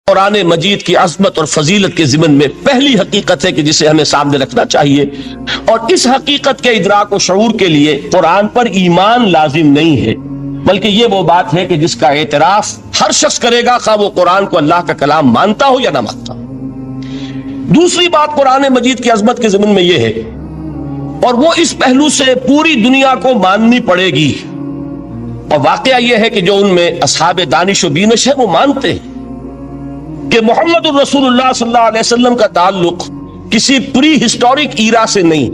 قرآن مجید کی عظمت اور فضیلت کے ضمن میں پہلی حقیقت ہے کہ جسے ہمیں سامنے رکھنا چاہیے، اور اس حقیقت کے ادراک و شعور کے لیے قرآن پر ایمان لازم نہیں ہے، بلکہ یہ وہ بات ہے کہ جس کا اعتراف ہر شخص کرے گا، خواہ وہ قرآن کو اللہ کا کلام مانتا ہو یا نہ مانتا ہو۔ دوسری بات قرآن مجید کی عظمت کے ضمن میں یہ ہے، اور وہ اس پہلو سے پوری دنیا کو ماننی پڑے گی، اور واقعہ یہ ہے کہ جو ان میں اصحاب دانش و بینش ہے وہ مانتے ہیں کہ محمد الرسول اللہ صلی اللہ علیہ وسلم کا تعلق کسی پری ہسٹورک ایرا سے نہیں۔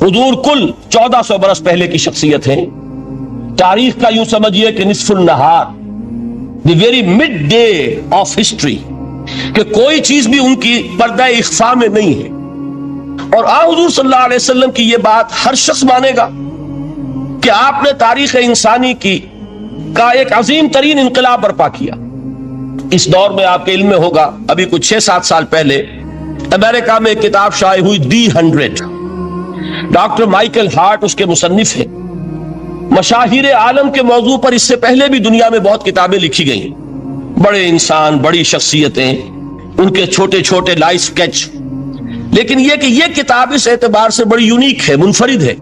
حضور کل 1400 برس پہلے کی شخصیت ہے، تاریخ کا یوں سمجھیے کہ نصف النہار، the very mid day of history, کہ کوئی چیز بھی ان کی پردہ اخفاء میں نہیں ہے، اور حضور صلی اللہ علیہ وسلم کی یہ بات ہر شخص مانے گا کہ آپ نے تاریخ انسانی کا ایک عظیم ترین انقلاب برپا کیا۔ اس دور میں آپ کے علم میں ہوگا، ابھی کچھ 6-7 سال پہلے امریکہ میں ایک کتاب شائع ہوئی، دی 100۔ ڈاکٹر مائیکل ہارٹ اس کے مصنف ہیں۔ مشاہیر عالم کے موضوع پر اس سے پہلے بھی دنیا میں بہت کتابیں لکھی گئیں، بڑے انسان، بڑی شخصیتیں، ان کے چھوٹے چھوٹے لائف سکیچ، لیکن یہ کہ یہ کتاب اس اعتبار سے بڑی یونیک ہے، منفرد ہے،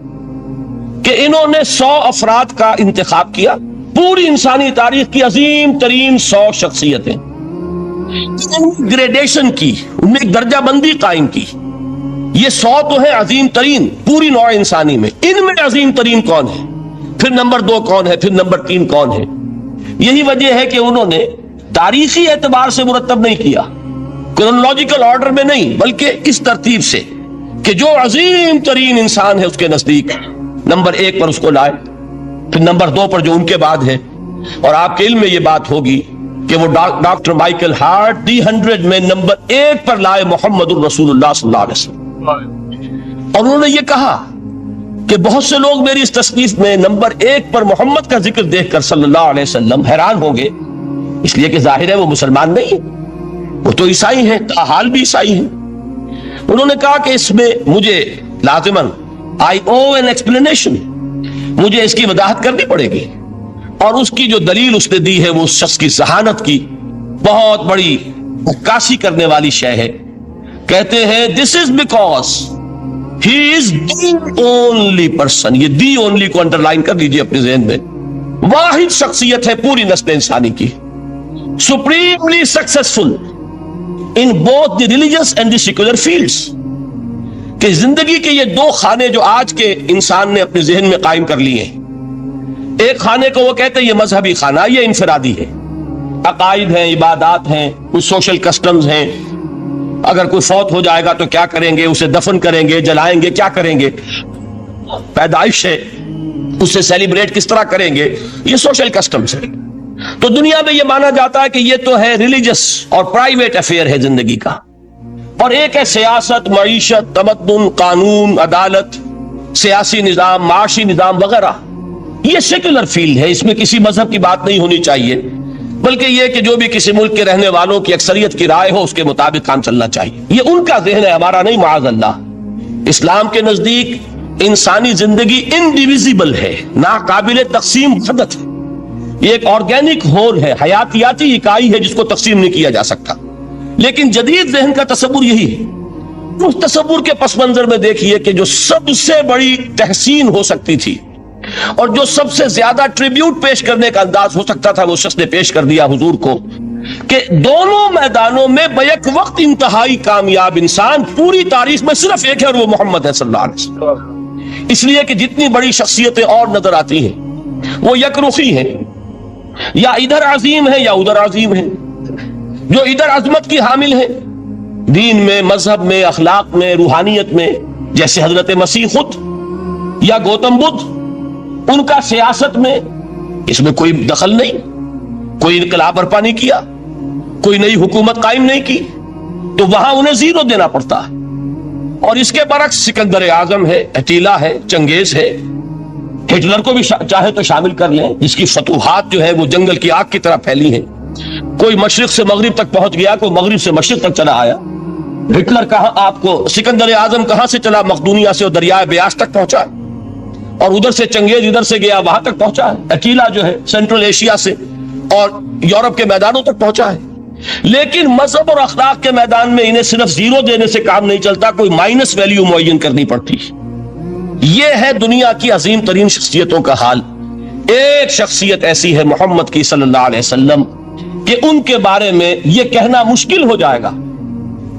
کہ انہوں نے 100 افراد کا انتخاب کیا، پوری انسانی تاریخ کی عظیم ترین 100 شخصیتیں، گریڈیشن کی، ان میں ایک درجہ بندی قائم کی۔ یہ 100 تو ہے عظیم ترین پوری نوع انسانی میں، ان میں عظیم ترین کون ہے، پھر نمبر 2 کون ہے، پھر نمبر 3 کون ہے۔ یہی وجہ ہے کہ انہوں نے تاریخی اعتبار سے مرتب نہیں کیا، کرونالوجیکل آرڈر میں نہیں، بلکہ اس ترتیب سے کہ جو عظیم ترین انسان ہے اس کے نزدیک نمبر 1 پر اس کو لائے، پھر نمبر 2 پر جو ان کے بعد ہے۔ اور آپ کے علم میں یہ بات ہوگی کہ وہ ڈاکٹر مائیکل ہارٹ دی 100 میں نمبر 1 پر لائے محمد الرسول اللہ صلی اللہ علیہ وسلم، اور انہوں نے یہ کہا کہ بہت سے لوگ میری اس تصنیف میں نمبر 1 پر محمد کا ذکر دیکھ کر صلی اللہ علیہ وسلم حیران ہوں گے، اس لیے کہ ظاہر ہے وہ مسلمان نہیں ہیں، وہ تو عیسائی ہیں، تاحال بھی عیسائی ہیں۔ انہوں نے کہا کہ اس میں مجھے لازماً I owe an explanation، مجھے اس کی وضاحت کرنی پڑے گی، اور اس کی جو دلیل اس نے دی ہے وہ اس شخص کی ذہانت کی بہت بڑی عکاسی کرنے والی شے ہے۔ کہتے ہیں this is because he is the only person، یہ the only کو انڈرلائن کر لیجئے اپنے ذہن میں، واحد شخصیت ہے پوری نسل انسانی کی، supremely successful in both the religious and the secular fields، کہ زندگی کے یہ 2 خانے جو آج کے انسان نے اپنے ذہن میں قائم کر لیے ہیں، ایک خانے کو وہ کہتے ہیں یہ مذہبی خانہ، یہ انفرادی ہے، عقائد ہیں، عبادات ہیں، کچھ سوشل کسٹمز ہیں، اگر کوئی فوت ہو جائے گا تو کیا کریں گے، اسے دفن کریں گے، جلائیں گے، کیا کریں گے، پیدائش ہے اسے سیلیبریٹ کس طرح کریں گے، یہ سوشل کسٹمز ہے۔ تو دنیا میں یہ مانا جاتا ہے کہ یہ تو ہے ریلیجس اور پرائیویٹ افیئر ہے زندگی کا، اور ایک ہے سیاست، معیشت، تمدن، قانون، عدالت، سیاسی نظام، معاشی نظام وغیرہ، یہ سیکولر فیلڈ ہے، اس میں کسی مذہب کی بات نہیں ہونی چاہیے، بلکہ یہ کہ جو بھی کسی ملک کے رہنے والوں کی اکثریت کی رائے ہو اس کے مطابق کام چلنا چاہیے۔ یہ ان کا ذہن ہے، ہمارا نہیں، معاذ اللہ۔ اسلام کے نزدیک انسانی زندگی انڈیویزیبل ہے، ناقابل تقسیم وحدت ہے، یہ ایک آرگینک ہول ہے، حیاتیاتی اکائی ہے جس کو تقسیم نہیں کیا جا سکتا۔ لیکن جدید ذہن کا تصور یہی ہے۔ اس تصور کے پس منظر میں دیکھیے کہ جو سب سے بڑی تحسین ہو سکتی تھی اور جو سب سے زیادہ ٹریبیوٹ پیش کرنے کا انداز ہو سکتا تھا وہ شخص نے پیش کر دیا حضور کو، کہ دونوں میدانوں میں بیک وقت انتہائی کامیاب انسان پوری تاریخ میں صرف ایک ہے، اور وہ محمد ہے صلی اللہ علیہ وسلم۔ اس لیے کہ جتنی بڑی شخصیتیں اور نظر آتی ہیں وہ یک رخی ہیں، یا ادھر عظیم ہے یا ادھر عظیم ہے۔ جو ادھر عظمت کی حامل ہیں دین میں، مذہب میں، اخلاق میں، روحانیت میں، جیسے حضرت مسیح خود یا گوتم بدھ، ان کا سیاست میں اس میں کوئی دخل نہیں، کوئی انقلاب برپا نہیں کیا، کوئی نئی حکومت قائم نہیں کی، تو وہاں انہیں 0 دینا پڑتا ہے۔ اور اس کے برعکس سکندر اعظم ہے، اٹیلا ہے، چنگیز ہے، ہٹلر کو بھی چاہے تو شامل کر لیں، جس کی فتوحات جو ہے وہ جنگل کی آگ کی طرح پھیلی ہیں، کوئی مشرق سے مغرب تک پہنچ گیا، کوئی مغرب سے مشرق تک چلا آیا۔ ہٹلر کہاں، آپ کو سکندر اعظم کہاں سے چلا، مقدونیہ سے، اور دریائے بیاس تک پہنچا، اور ادھر سے چنگیز ادھر سے گیا وہاں تک پہنچا ہے۔ اٹیلا جو ہے سینٹرل ایشیا سے اور یورپ کے میدانوں تک پہنچا ہے۔ لیکن مذہب اور اخلاق کے میدان میں انہیں صرف زیرو دینے سے کام نہیں چلتا، کوئی مائنس ویلیو معین کرنی پڑتی۔ یہ ہے دنیا کی عظیم ترین شخصیتوں کا حال۔ ایک شخصیت ایسی ہے محمد کی صلی اللہ علیہ وسلم کہ ان کے بارے میں یہ کہنا مشکل ہو جائے گا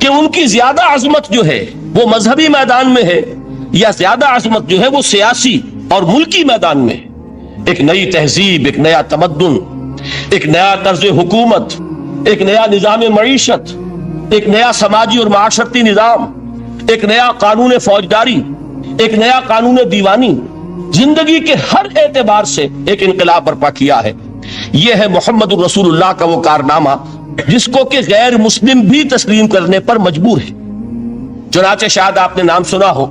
کہ ان کی زیادہ عظمت جو ہے وہ مذہبی میدان میں ہے یا زیادہ عظمت جو ہے وہ سیاسی اور ملکی میدان میں ہے۔ ایک نئی تہذیب، ایک نیا تمدن، ایک نیا طرز حکومت، ایک نیا نظام معیشت، ایک نیا سماجی اور معاشرتی نظام، ایک نیا قانون فوجداری، ایک نیا قانون دیوانی، زندگی کے ہر اعتبار سے ایک انقلاب برپا کیا ہے۔ یہ ہے محمد الرسول اللہ کا وہ کارنامہ جس کو کہ غیر مسلم بھی تسلیم کرنے پر مجبور ہے۔ چنانچہ شاید آپ نے نام سنا ہو،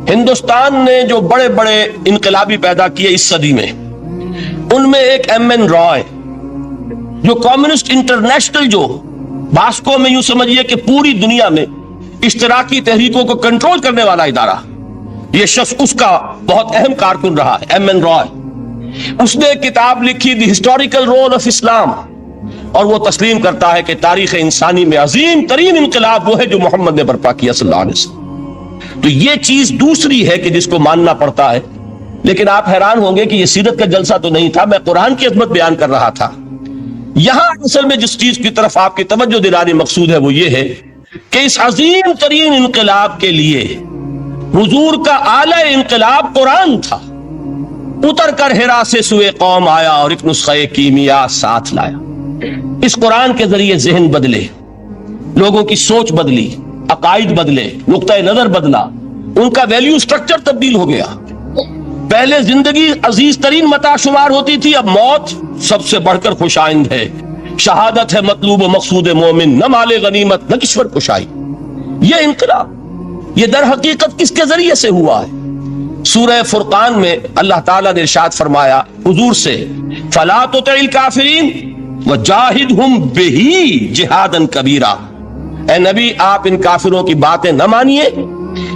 ہندوستان نے جو بڑے بڑے انقلابی پیدا کیے اس صدی میں، ان میں ایک ایم این رائے، جو کمیونسٹ انٹرنیشنل، جو باسکو میں یوں سمجھیے کہ پوری دنیا میں اشتراکی تحریکوں کو کنٹرول کرنے والا ادارہ، یہ شخص اس کا بہت اہم کارکن رہا ہے، ایم این رائے۔ اس نے ایک کتاب لکھی، دی ہسٹوریکل رول آف اسلام، اور وہ تسلیم کرتا ہے کہ تاریخ انسانی میں عظیم ترین انقلاب وہ ہے جو محمد نے برپا کیا صلی اللہ علیہ وسلم۔ تو یہ چیز دوسری ہے کہ جس کو ماننا پڑتا ہے۔ لیکن آپ حیران ہوں گے کہ یہ سیرت کا جلسہ تو نہیں تھا، میں قرآن کی عظمت بیان کر رہا تھا۔ یہاں اصل میں جس چیز کی طرف آپ کی توجہ دلانے مقصود ہے وہ یہ ہے کہ اس عظیم ترین انقلاب کے لیے حضور کا اعلی انقلاب قرآن تھا۔ اتر کر ہرا سے سوئے قوم آیا اور ایک نسخہ کیمیا ساتھ لایا۔ اس قرآن کے ذریعے ذہن بدلے، لوگوں کی سوچ بدلی، عقائد بدلے، نقطہ نظر بدلا، ان کا ویلیو سٹرکچر تبدیل ہو گیا۔ پہلے زندگی عزیز ترین متاع شمار ہوتی تھی، اب موت سب سے بڑھ کر خوش آئند ہے۔ شہادت ہے مطلوب و مقصود مومن، نہ مال غنیمت نہ کشور کشائی۔ یہ انقلاب یہ در حقیقت کس کے ذریعے سے ہوا ہے؟ سورہ فرقان میں اللہ تعالیٰ نے ارشاد فرمایا حضور سے، فَلَا تُطِعِ الْكَافِرِينَ وَجَاهِدْهُمْ بِهِ جِهَادًا كَبِيرًا۔ اے نبی، آپ ان کافروں کی باتیں نہ مانیے،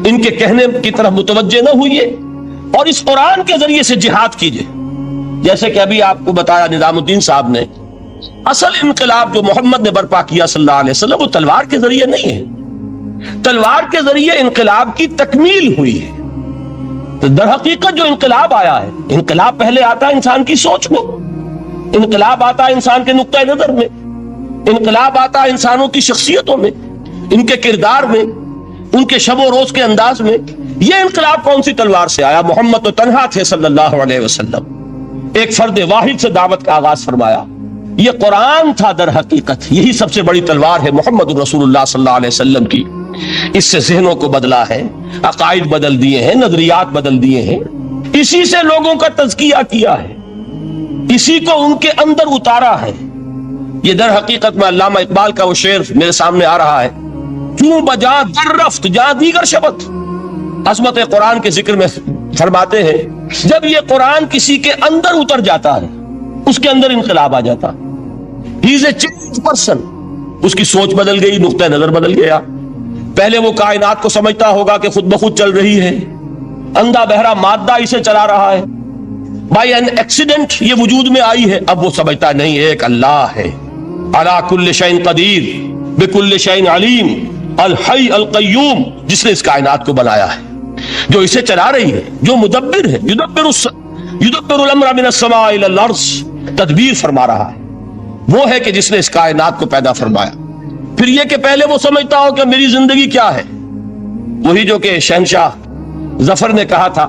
ان کے کہنے کی طرف متوجہ نہ ہوئیے، اور اس قرآن کے ذریعے سے جہاد کیجئے۔ جیسے کہ ابھی آپ کو بتایا نظام الدین صاحب نے، اصل انقلاب جو محمد نے برپا کیا صلی اللہ علیہ وسلم وہ تلوار کے ذریعے نہیں ہے، تلوار کے ذریعے انقلاب کی تکمیل ہوئی ہے۔ تو در حقیقت جو انقلاب آیا ہے، انقلاب پہلے آتا ہے انسان کی سوچ میں، انقلاب آتا ہے انسان کے نقطہ نظر میں، انقلاب آتا ہے انسانوں کی شخصیتوں میں، ان کے کردار میں، ان کے شب و روز کے انداز میں۔ یہ انقلاب کون سی تلوار سے آیا؟ محمد تو تنہا تھے صلی اللہ علیہ وسلم، ایک فرد واحد سے دعوت کا آغاز فرمایا۔ یہ قرآن تھا در حقیقت، یہی سب سے بڑی تلوار ہے محمد رسول اللہ صلی اللہ علیہ وسلم کی۔ اس سے ذہنوں کو بدلا ہے، عقائد بدل دیے ہیں، نظریات بدل دیے ہیں، اسی سے لوگوں کا تزکیہ کیا ہے، اسی کو ان کے اندر اتارا ہے۔ یہ در حقیقت میں علامہ اقبال کا وہ شعر میرے سامنے آ رہا ہے، کیوں بجا در رفت جہاں دیگر شبت۔ عظمت قرآن کے ذکر میں فرماتے ہیں جب یہ قرآن کسی کے اندر اتر جاتا ہے اس کے اندر انقلاب آ جاتا۔ ہی از اے چینج پرسن، اس کی سوچ بدل گئی، نقطہ نظر بدل گیا۔ پہلے وہ کائنات کو سمجھتا ہوگا کہ خود بخود چل رہی ہے، اندھا بہرا مادہ اسے چلا رہا ہے، بائی این ایکسیڈنٹ یہ وجود میں آئی ہے۔ اب وہ سمجھتا نہیں، ایک اللہ ہے، علی کل شیء قدیر بکل شیء علیم، الحی القیوم، جس نے اس کائنات کو بنایا ہے، جو اسے چلا رہی ہے، جو مدبر ہے، یدبر الامر من السماء الی الارض، تدبیر فرما رہا ہے، وہ ہے کہ جس نے اس کائنات کو پیدا فرمایا۔ پھر یہ کہ پہلے وہ سمجھتا ہو کہ میری زندگی کیا ہے، وہی جو کہ شہنشاہ ظفر نے کہا تھا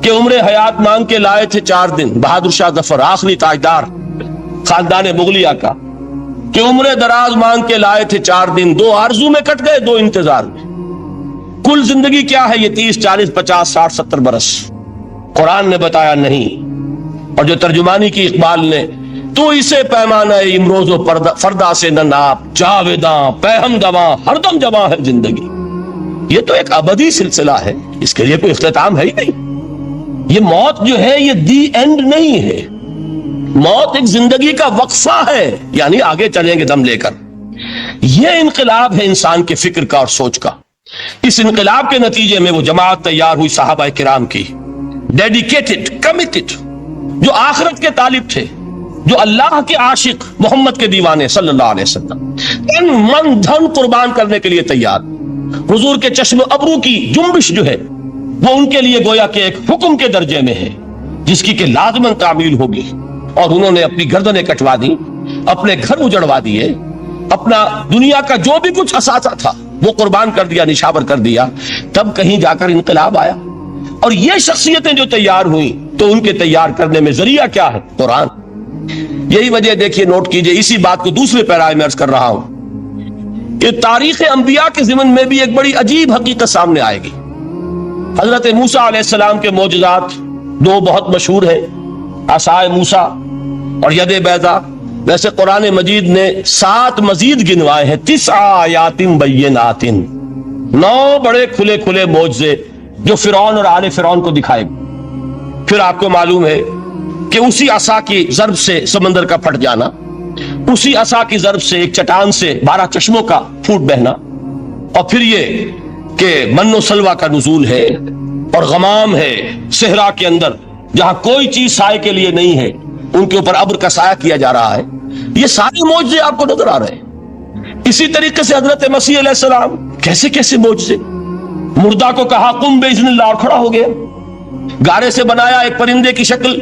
کہ عمر حیات مانگ کے لائے تھے 4 دن، بہادر شاہ ظفر آخری تاجدار خاندان مغلیہ کا، کہ عمر دراز مانگ کے لائے تھے 4 دن، 2 آرزو میں کٹ گئے 2 انتظار میں۔ کل زندگی کیا ہے؟ یہ 30 40 50 60 70 برس۔ قرآن نے بتایا نہیں، اور جو ترجمانی کی اقبال نے، تو اسے پیمانہ امروز و فردا سے نہ ناپ، جاویداں پہم دواں ہر دم جواں ہے زندگی۔ یہ تو ایک ابدی سلسلہ ہے، اس کے لیے کوئی اختتام ہے ہی نہیں۔ یہ موت جو ہے یہ دی اینڈ نہیں ہے، موت ایک زندگی کا وقفہ ہے، یعنی آگے چلیں گے دم لے کر۔ یہ انقلاب ہے انسان کے فکر کا اور سوچ کا۔ اس انقلاب کے نتیجے میں وہ جماعت تیار ہوئی صحابہ کرام کی، ڈیڈیکیٹڈ، کمیٹڈ، جو آخرت کے طالب تھے، جو اللہ کے عاشق محمد کے دیوانے صلی اللہ علیہ وسلم تن من دھن قربان کرنے کے لیے تیار. حضور کے چشم ابرو کی جنبش جو ہے وہ ان کے لیے گویا کہ ایک حکم کے درجے میں ہے جس کی کہ لازماً تعمیل ہوگی. اور انہوں نے اپنی گردنیں کٹوا دی, اپنے گھر اجڑوا دیے, اپنا دنیا کا جو بھی کچھ اثاثہ تھا وہ قربان کر دیا, نشاور کر دیا. تب کہیں جا کر انقلاب آیا. اور یہ شخصیتیں جو تیار ہوئیں تو ان کے تیار کرنے میں ذریعہ کیا ہے؟ قرآن. یہی وجہ دیکھیے, نوٹ کیجئے, اسی بات کو دوسرے پیرائے میں عرض کر رہا ہوں کہ تاریخ انبیاء کے ضمن میں بھی ایک بڑی عجیب حقیقت سامنے آئے گی. حضرت موسیٰ علیہ السلام کے معجزات دو بہت مشہور ہیں, عصائے موسیٰ اور ید بیضاء. ویسے قرآن مجید نے 7 مزید گنوائے ہیں, 9 آیات بینات, 9 بڑے کھلے کھلے معجزے جو فرعون اور آل فرعون کو دکھائے. پھر آپ کو معلوم ہے کہ اسی عصا کی ضرب سے سمندر کا پھٹ جانا, اسی عصا کی ضرب سے ایک چٹان سے 12 چشموں کا پھوٹ بہنا, اور پھر یہ کہ من و سلوہ کا نزول ہے اور غمام ہے صحرا کے اندر جہاں کوئی چیز سائے کے لیے نہیں ہے, ان کے اوپر ابر کا سایہ کیا جا رہا ہے. یہ سارے معجزے آپ کو نظر آ رہے ہیں. اسی طریقے سے حضرت مسیح علیہ السلام کیسے کیسے معجزے, مردہ کو کہا قم باذن اللہ اور کھڑا ہو گیا, گارے سے بنایا ایک پرندے کی شکل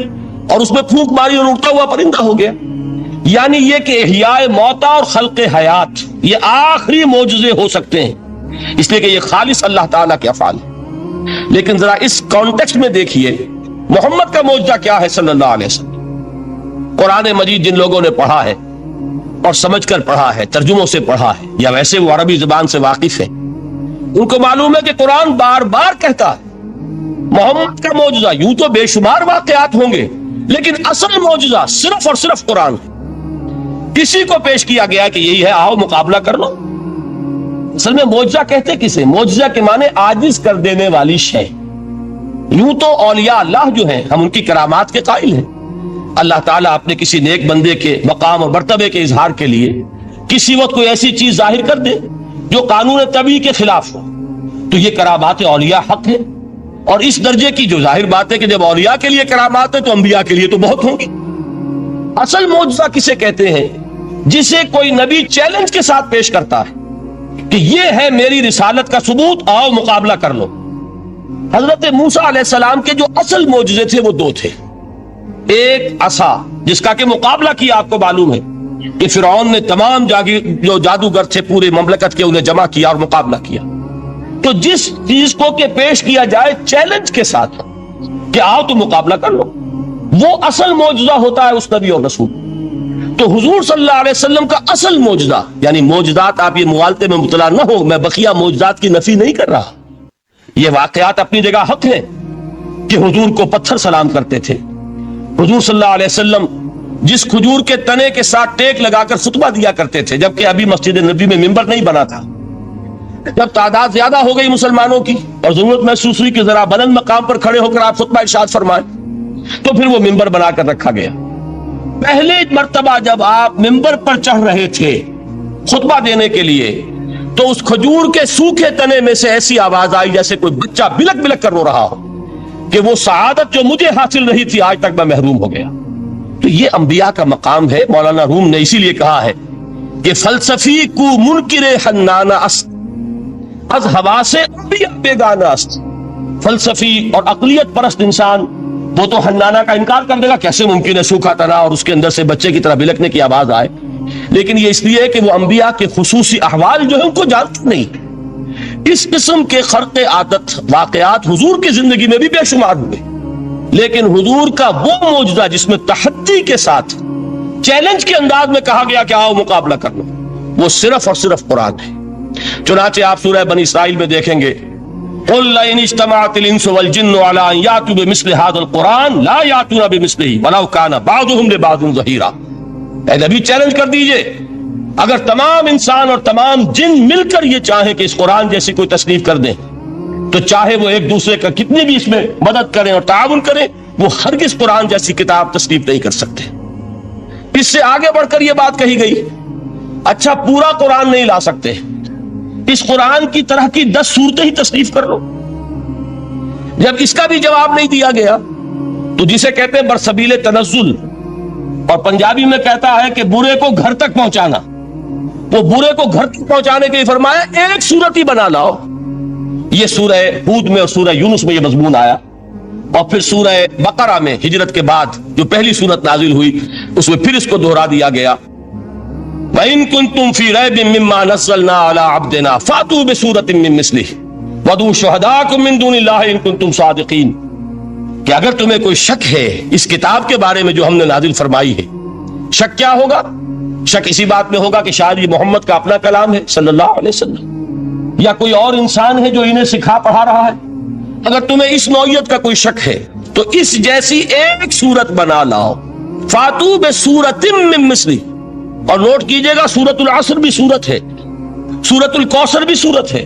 اور اس میں پھونک ماری اور اڑتا ہوا پرندہ ہو گیا. یعنی یہ کہ احیاء موتا اور خلق حیات یہ آخری معجزے ہو سکتے ہیں, اس لیے کہ یہ خالص اللہ تعالیٰ کے افعال ہے. لیکن ذرا اس کانٹیکسٹ میں دیکھیے محمد کا معجزہ کیا ہے صلی اللہ علیہ وسلم. قرآن مجید جن لوگوں نے پڑھا ہے اور سمجھ کر پڑھا ہے, ترجموں سے پڑھا ہے, یا ویسے وہ عربی زبان سے واقف ہیں, ان کو معلوم ہے کہ قرآن بار بار کہتا ہے محمد کا معجزہ. یوں تو بے شمار واقعات ہوں گے لیکن اصل معجزہ صرف اور صرف قرآن ہے. کسی کو پیش کیا گیا کہ یہی ہے, آؤ مقابلہ کر لو. اصل میں معجزہ کہتے کسے؟ معجزہ کے معنی عاجز کر دینے والی شے. یوں تو اولیاء اللہ جو ہیں ہم ان کی کرامات کے قائل ہیں. اللہ تعالیٰ اپنے کسی نیک بندے کے مقام اور مرتبے کے اظہار کے لیے کسی وقت کوئی ایسی چیز ظاہر کر دے جو قانون طبیعی کے خلاف ہو, تو یہ کرامات اولیاء حق ہے. اور اس درجے کی جو ظاہر بات ہے کہ جب اولیاء کے لیے کرامات ہے تو انبیاء کے لیے تو بہت ہوں گی. اصل معجزہ کسے کہتے ہیں؟ جسے کوئی نبی چیلنج کے ساتھ پیش کرتا ہے کہ یہ ہے میری رسالت کا ثبوت, آؤ مقابلہ کر لو. حضرت موسیٰ علیہ السلام کے جو اصل معجزے تھے وہ 2 تھے. ایک عصا جس کا کہ مقابلہ کیا, آپ کو معلوم ہے کہ فرعون نے تمام جو جادوگر تھے پورے مملکت کے انہیں جمع کیا اور مقابلہ کیا. تو جس چیز کو کہ پیش کیا جائے چیلنج کے ساتھ کہ آؤ تو مقابلہ کر لو, وہ اصل معجزہ ہوتا ہے اس نبی اور رسول. تو حضور صلی اللہ علیہ وسلم کا اصل معجزہ, یعنی معجزات, آپ یہ مغالطے میں مبتلا نہ ہو, میں بقیہ معجزات کی نفی نہیں کر رہا, یہ واقعات اپنی جگہ حق ہیں کہ حضور کو پتھر سلام کرتے تھے. حضور صلی اللہ علیہ وسلم جس کھجور کے تنے کے ساتھ ٹیک لگا کر خطبہ دیا کرتے تھے, جبکہ ابھی مسجد نبی میں ممبر نہیں بنا تھا, جب تعداد زیادہ ہو گئی مسلمانوں کی اور ضرورت محسوس ہوئی کہ ذرا بلند مقام پر کھڑے ہو کر آپ خطبہ ارشاد فرمائیں, تو پھر وہ ممبر بنا کر رکھا گیا. پہلے مرتبہ جب آپ ممبر پر چڑھ رہے تھے خطبہ دینے کے لیے, تو اس کھجور کے سوکھے تنے میں سے ایسی آواز آئی جیسے کوئی بچہ بلک بلک کر رو رہا ہو کہ وہ سعادت جو مجھے حاصل رہی تھی آج تک میں محروم ہو گیا. تو یہ انبیاء کا مقام ہے. مولانا روم نے اسی لیے کہا ہے کہ فلسفی کو منکر حنانہ است, از حواس انبیاء بیگانہ است. فلسفی اور عقلیت پرست انسان وہ تو حنانہ کا انکار کر دے گا, کیسے ممکن ہے سوکھا تنا اور اس کے اندر سے بچے کی طرح بلکنے کی آواز آئے. لیکن یہ اس لیے کہ وہ انبیاء کے خصوصی احوال جو ہیں ان کو جانتے نہیں. اس قسم کے خرق عادت واقعات حضور کی زندگی میں بھی بے شمار ہوئے, لیکن حضور کا وہ معجزہ جس میں تحدی کے ساتھ چیلنج کے انداز میں کہا گیا کہ آؤ مقابلہ کر لو, وہ صرف اور صرف قرآن ہے. چنانچہ آپ سورہ بنی اسرائیل میں دیکھیں گے قُلْ لَئِنِ اجْتَمَعَتِ الْإِنسُ وَالْجِنُّ عَلَىٰ أَن يَأْتُوا بِمِثْلِ هَٰذَا الْقُرْآنِ لَا يَأْتُونَ بِمِثْلِهِ وَلَوْ كَانَ بَعْضُهُمْ لِبَعْضٍ ظَهِيرًا. اے نبی چیلنج کر دیجئے, اگر تمام انسان اور تمام جن مل کر یہ چاہیں کہ اس قرآن جیسی کوئی تصنیف کر دیں, تو چاہے وہ ایک دوسرے کا کتنی بھی اس میں مدد کریں اور تعاون کریں, وہ ہرگز قرآن جیسی کتاب تصنیف نہیں کر سکتے. اس سے آگے بڑھ کر یہ بات کہی گئی, اچھا پورا قرآن نہیں لا سکتے, اس قرآن کی طرح کی 10 صورتیں ہی تصنیف کر لو. جب اس کا بھی جواب نہیں دیا گیا تو جسے کہتے ہیں برسبیل تنزل, اور پنجابی میں کہتا ہے کہ برے کو گھر تک پہنچانا. وہ برے کو گھر تک پہنچانے کے لیے فرمایا ایک صورت ہی بنا لاؤ. یہ سورہ ہود میں اور سورہ یونس میں یہ مضمون آیا, اور پھر سورہ بقرہ میں ہجرت کے بعد جو پہلی سورت نازل ہوئی اس میں پھر اس کو دہرا دیا گیا. وَإِن كُنتُمْ فِي رَيْبٍ مِّمَّا نَزَّلْنَا عَلَىٰ عَبْدِنَا فَأْتُوا بِسُورَةٍ مِّن مِّثْلِهِ وَادْعُوا شُهَدَاءَكُم مِّن دُونِ اللَّهِ إِن كُنتُمْ صَادِقِينَ. کہ اگر تمہیں کوئی شک ہے اس کتاب کے بارے میں جو ہم نے نازل فرمائی ہے, شک کیا ہوگا؟ شک اسی بات میں ہوگا کہ شاید یہ محمد کا اپنا کلام ہے صلی اللہ علیہ وسلم, یا کوئی اور انسان ہے جو انہیں سکھا پڑھا رہا ہے. اگر تمہیں اس نوعیت کا کوئی شک ہے تو اس جیسی ایک سورت بنا لاؤ. فاتو بسورۃ من مثلی, اور نوٹ کیجئے گا سورۃ العصر بھی سورت ہے, سورۃ الکوثر بھی سورت ہے.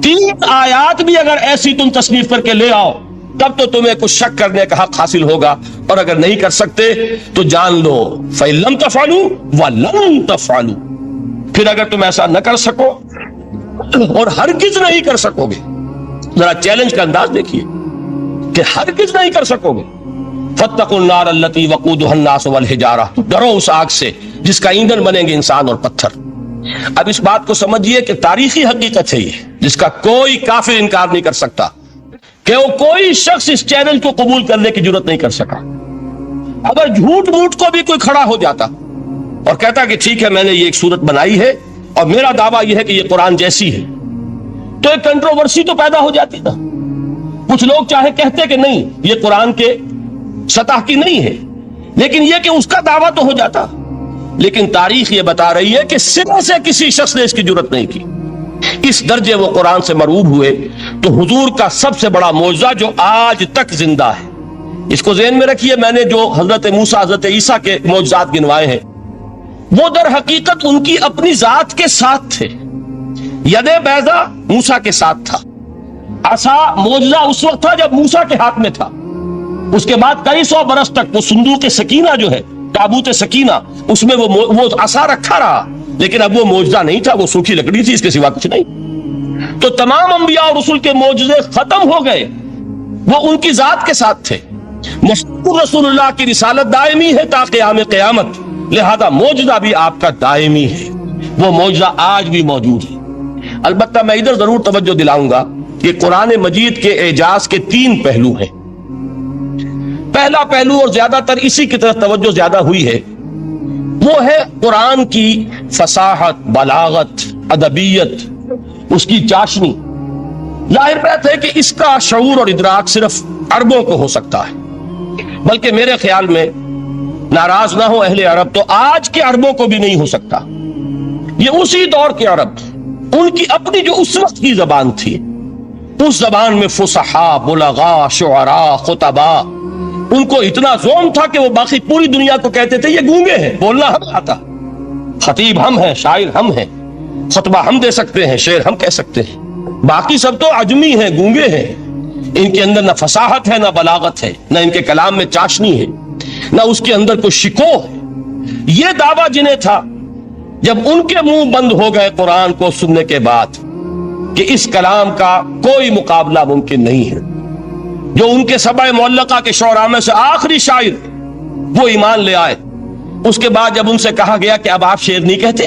3 آیات بھی اگر ایسی تم تصنیف کر کے لے آؤ تب تو تمہیں کچھ شک کرنے کا حق حاصل ہوگا. اور اگر نہیں کر سکتے تو جان لو فَإِن لَمْ تَفْعَلُوا وَلَن تَفْعَلُوا, پھر اگر تم ایسا نہ کر سکو اور ہرگز نہیں کر سکو گے, ذرا چیلنج کا انداز دیکھیے کہ ہرگز نہیں کر سکو گے. فَاتَّقُوا النَّارَ الَّتِي وَقُودُهَا النَّاسُ وَالْحِجَارَةُ, ڈرو اس آگ سے جس کا ایندھن بنیں گے انسان اور پتھر. اب اس بات کو سمجھیے کہ تاریخی حقیقت ہے یہ, جس کا کوئی کافر انکار نہیں کر سکتا, کہ وہ کوئی شخص اس چیلنج کو قبول کرنے کی جرات نہیں کر سکا. اگر جھوٹ موٹ کو بھی کوئی کھڑا ہو جاتا اور کہتا کہ ٹھیک ہے میں نے یہ ایک صورت بنائی ہے اور میرا دعویٰ یہ ہے کہ یہ قرآن جیسی ہے, تو ایک کنٹروورسی تو پیدا ہو جاتی نا. کچھ لوگ چاہے کہتے کہ نہیں یہ قرآن کے سطح کی نہیں ہے, لیکن یہ کہ اس کا دعویٰ تو ہو جاتا. لیکن تاریخ یہ بتا رہی ہے کہ سرے سے کسی شخص نے اس کی جرات نہیں کی. اس درجے وہ قرآن سے مرعوب ہوئے. تو حضور کا سب سے بڑا معجزہ جو آج تک زندہ ہے, اس کو ذہن میں رکھیے, میں نے جو حضرت موسیٰ حضرت عیسیٰ کے معجزات گنوائے ہیں وہ در حقیقت ان کی اپنی ذات کے ساتھ تھے. ید بیضا موسیٰ کے ساتھ تھا, عصا معجزہ اس وقت تھا جب موسیٰ کے ہاتھ میں تھا. اس کے بعد کئی 100 برس تک وہ صندوق سکینہ جو ہے, تابوت سکینہ, اس میں وہ عصا رکھا رہا, لیکن اب وہ معجزہ نہیں تھا, وہ سوکھی لکڑی تھی, اس کے سوا کچھ نہیں. تو تمام انبیاء اور رسول کے معجزے ختم ہو گئے, وہ ان کی ذات کے ساتھ تھے. محمد رسول اللہ کی رسالت دائمی ہے تا قیام قیامت, لہذا معجزہ بھی آپ کا دائمی ہے. وہ معجزہ آج بھی موجود ہے. البتہ میں ادھر ضرور توجہ دلاؤں گا کہ قرآن مجید کے اعجاز کے 3 پہلو ہیں. پہلا پہلو, اور زیادہ تر اسی کی طرف توجہ زیادہ ہوئی ہے, وہ ہے قرآن کی فصاحت, بلاغت, ادبیت, اس کی چاشنی. ظاہر بات ہے کہ اس کا شعور اور ادراک صرف عربوں کو ہو سکتا ہے, بلکہ میرے خیال میں ناراض نہ ہو اہل عرب تو آج کے عربوں کو بھی نہیں ہو سکتا. یہ اسی دور کے عرب, ان کی اپنی جو اس وقت کی زبان تھی, اس زبان میں فصحاء, بلغاء, شعراء, خطباء, ان کو اتنا ذوق تھا کہ وہ باقی پوری دنیا کو کہتے تھے یہ گونگے ہیں, بولنا ہمیں آتا, خطیب ہم ہیں, شاعر ہم ہیں, خطبہ ہم دے سکتے ہیں, شعر ہم کہہ سکتے ہیں, باقی سب تو عجمی ہیں, گونگے ہیں. ان کے اندر نہ فصاحت ہے, نہ بلاغت ہے, نہ ان کے کلام میں چاشنی ہے, نہ اس کے اندر کوئی شکوہ ہے. یہ دعویٰ جنہیں تھا, جب ان کے منہ بند ہو گئے قرآن کو سننے کے بعد کہ اس کلام کا کوئی مقابلہ ممکن نہیں ہے, جو ان کے سبع معلقہ کے شعراء میں سے آخری شاعر وہ ایمان لے آئے. اس کے بعد جب ان سے کہا گیا کہ اب آپ شعر نہیں کہتے,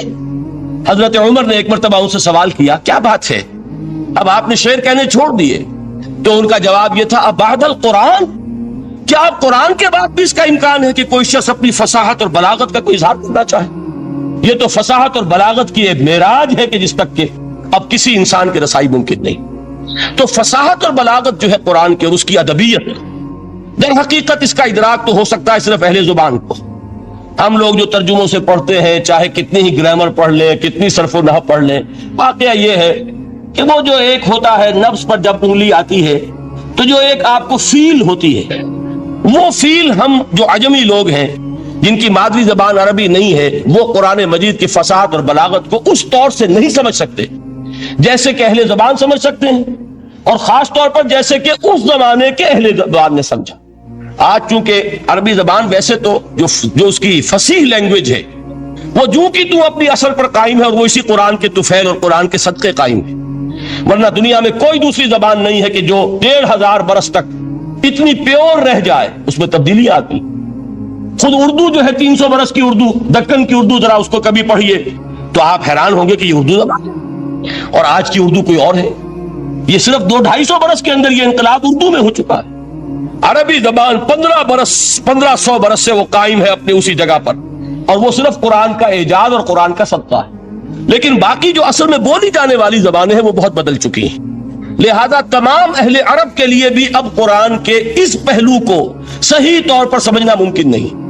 حضرت عمر نے ایک مرتبہ ان سے سوال کیا کیا بات ہے, اب آپ نے شعر کہنے چھوڑ دیے؟ تو ان کا جواب یہ تھا اب بعد القرآن, کیا آپ قرآن کے بعد بھی اس کا امکان ہے کہ کوئی شخص اپنی فصاحت اور بلاغت کا کوئی اظہار کرنا چاہے؟ یہ تو فصاحت اور بلاغت کی ایک معراج ہے کہ جس تک کہ اب کسی انسان کی رسائی ممکن نہیں. تو فصاحت اور بلاغت جو ہے قرآن کے اور اس کی ادبیت, در حقیقت اس کا ادراک تو ہو سکتا ہے صرف اہل زبان کو. ہم لوگ جو ترجموں سے پڑھتے ہیں, چاہے کتنی ہی گرامر پڑھ لیں, کتنی صرف و نحو پڑھ لیں, واقعہ یہ ہے کہ وہ جو ایک ہوتا ہے نفس پر جب انگلی آتی ہے تو جو ایک آپ کو فیل ہوتی ہے, وہ فیل ہم جو عجمی لوگ ہیں جن کی مادری زبان عربی نہیں ہے, وہ قرآن مجید کی فصاحت اور بلاغت کو اس طور سے نہیں سمجھ سکتے جیسے کہ اہل زبان سمجھ سکتے ہیں, اور خاص طور پر جیسے کہ اس زمانے کے اہل زبان نے سمجھا. آج چونکہ عربی زبان ویسے تو جو اس کی فصیح لینگویج ہے وہ جو کی تو اپنی اصل پر قائم ہے, اور وہ اسی قرآن کے طفیل اور قرآن کے صدقے قائم ہے. ورنہ دنیا میں کوئی دوسری زبان نہیں ہے کہ جو 1500 برس تک اتنی پیور رہ جائے, اس میں تبدیلی آتی. خود اردو جو ہے 300 برس کی اردو، دکن کی اردو، ذرا اس کو کبھی پڑھیے تو آپ حیران ہوں گے کہ یہ اردو زبان ہے اور آج کی اردو کوئی اور ہے۔ یہ صرف 200-250 برس کے اندر یہ انقلاب اردو میں ہو چکا ہے۔ عربی زبان 1500 برس سے وہ قائم ہے اپنے اسی جگہ پر، اور وہ صرف قرآن کا اعجاز اور قرآن کا صدقہ ہے۔ لیکن باقی جو اصل میں بولی جانے والی زبانیں ہیں وہ بہت بدل چکی ہیں، لہذا تمام اہل عرب کے لیے بھی اب قرآن کے اس پہلو کو صحیح طور پر سمجھنا ممکن نہیں۔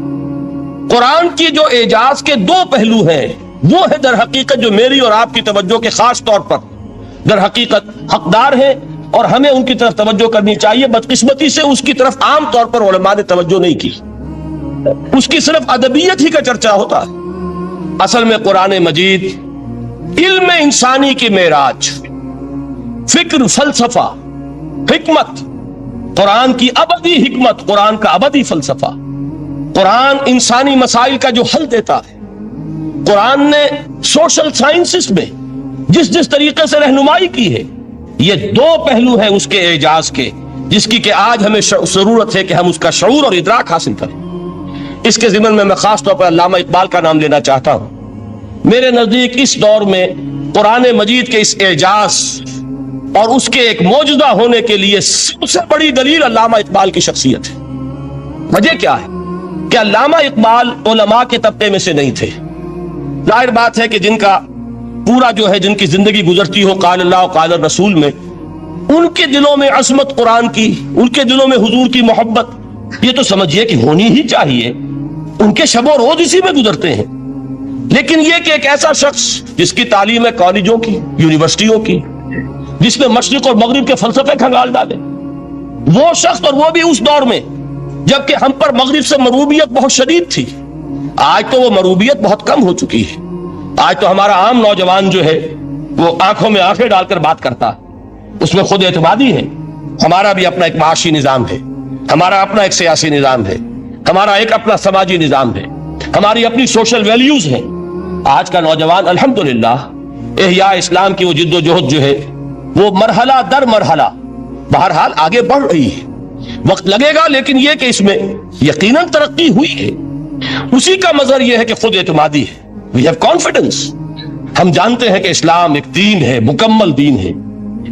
قرآن کی جو اعجاز کے 2 پہلو ہیں وہ ہے در حقیقت جو میری اور آپ کی توجہ کے خاص طور پر در حقیقت حقدار ہیں، اور ہمیں ان کی طرف توجہ کرنی چاہیے۔ بدقسمتی سے اس کی طرف عام طور پر علماء نے توجہ نہیں کی، اس کی صرف ادبیت ہی کا چرچا ہوتا ہے۔ اصل میں قرآن مجید علم انسانی کی معراج، فکر، فلسفہ، حکمت، قرآن کی ابدی حکمت، قرآن کا ابدی فلسفہ، قرآن انسانی مسائل کا جو حل دیتا ہے، قرآن نے سوشل سائنسز میں جس طریقے سے رہنمائی کی ہے، یہ 2 پہلو ہیں اس کے اعجاز کے، جس کی کہ آج ہمیں ضرورت ہے کہ ہم اس کا شعور اور ادراک حاصل کریں۔ اس کے ضمن میں خاص طور پر علامہ اقبال کا نام لینا چاہتا ہوں۔ میرے نزدیک اس دور میں قرآن مجید کے اس اعجاز اور اس کے ایک معجزہ ہونے کے لیے سب سے بڑی دلیل علامہ اقبال کی شخصیت ہے۔ وجہ کیا ہے کہ علامہ اقبال علماء کے طبقے میں سے نہیں تھے۔ ظاہر بات ہے کہ جن کا پورا جو ہے، جن کی زندگی گزرتی ہو قال اللہ قال الرسول میں، ان کے دلوں میں عظمت قرآن کی، ان کے دلوں میں حضور کی محبت، یہ تو سمجھیے کہ ہونی ہی چاہیے، ان کے شب و روز اسی میں گزرتے ہیں۔ لیکن یہ کہ ایک ایسا شخص جس کی تعلیم ہے کالجوں کی، یونیورسٹیوں کی، جس نے مشرق اور مغرب کے فلسفے کھنگال ڈالے، وہ شخص، اور وہ بھی اس دور میں جبکہ ہم پر مغرب سے مروبیت بہت شدید تھی۔ آج تو وہ مروبیت بہت کم ہو چکی ہے۔ آج تو ہمارا عام نوجوان جو ہے وہ آنکھوں میں آنکھیں ڈال کر بات کرتا ہے، اس میں خود اعتمادی ہے۔ ہمارا بھی اپنا ایک معاشی نظام ہے، ہمارا اپنا ایک سیاسی نظام ہے، ہمارا ایک اپنا سماجی نظام ہے، ہماری اپنی سوشل ویلیوز ہیں۔ آج کا نوجوان الحمدللہ احیاء اسلام کی وہ جد و جہد جو ہے وہ مرحلہ در مرحلہ بہرحال آگے بڑھ رہی ہے۔ وقت لگے گا، لیکن یہ کہ اس میں یقیناً ترقی ہوئی ہے۔ اسی کا مظہر یہ ہے کہ خود اعتمادی ہے۔ We have confidence۔ ہم جانتے ہیں کہ اسلام ایک دین ہے، مکمل دین ہے،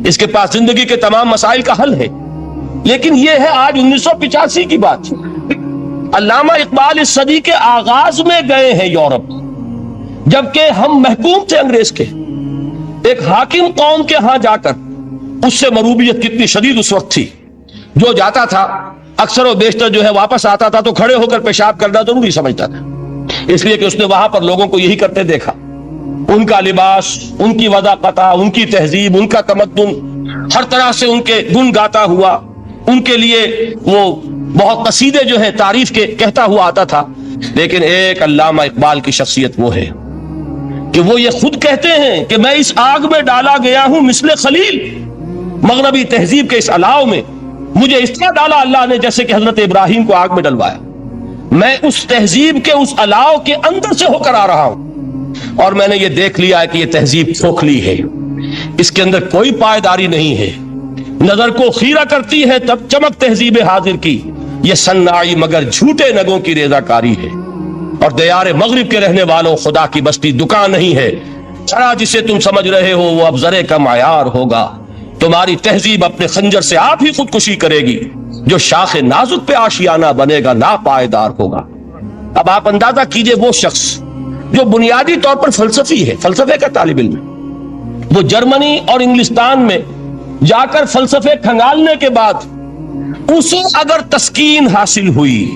اس کے پاس زندگی کے تمام مسائل کا حل ہے۔ لیکن یہ ہے آج 1985 کی بات۔ علامہ اقبال اس صدی کے آغاز میں گئے ہیں یورپ، جبکہ ہم محکوم تھے انگریز کے۔ ایک حاکم قوم کے ہاں جا کر، اس سے مروبیت کتنی شدید اس وقت تھی، جو جاتا تھا اکثر و بیشتر جو ہے واپس آتا تھا تو کھڑے ہو کر پیشاب کرنا ضروری سمجھتا تھا، اس لیے کہ اس نے وہاں پر لوگوں کو یہی کرتے دیکھا۔ ان کا لباس، ان کی وضاقت، ان کی تہذیب، ان کا تمدن، ہر طرح سے ان کے گن گاتا ہوا، ان کے لیے وہ بہت قصیدے جو ہے تعریف کے کہتا ہوا آتا تھا۔ لیکن ایک علامہ اقبال کی شخصیت وہ ہے کہ وہ یہ خود کہتے ہیں کہ میں اس آگ میں ڈالا گیا ہوں مثل خلیل، مغربی تہذیب کے اس الاؤ میں مجھے اس طرح ڈالا اللہ نے جیسے کہ حضرت ابراہیم کو آگ میں ڈلوایا۔ میں اس تہذیب کے اس الاؤ کے اندر سے ہو کر آ رہا ہوں، اور میں نے یہ دیکھ لیا ہے کہ یہ تہذیب کھوکھلی ہے، اس کے اندر کوئی پائیداری نہیں ہے، نظر کو خیرہ کرتی ہے تب چمک تہذیب حاضر کی، یہ صناعی مگر جھوٹے نگوں کی ریزہ کاری ہے۔ اور دیار مغرب کے رہنے والوں، خدا کی بستی دکان نہیں ہے، چھڑا جسے تم سمجھ رہے ہو وہ اب ذرے کا معیار ہوگا۔ تمہاری تہذیب اپنے خنجر سے آپ ہی خودکشی کرے گی، جو شاخ نازک پہ آشیانہ بنے گا ناپائیدار ہوگا۔ اب آپ اندازہ کیجئے وہ شخص جو بنیادی طور پر فلسفی ہے، فلسفے کا طالب علم ہے، وہ جرمنی اور انگلستان میں جا کر فلسفے کھنگالنے کے بعد اسے اگر تسکین حاصل ہوئی،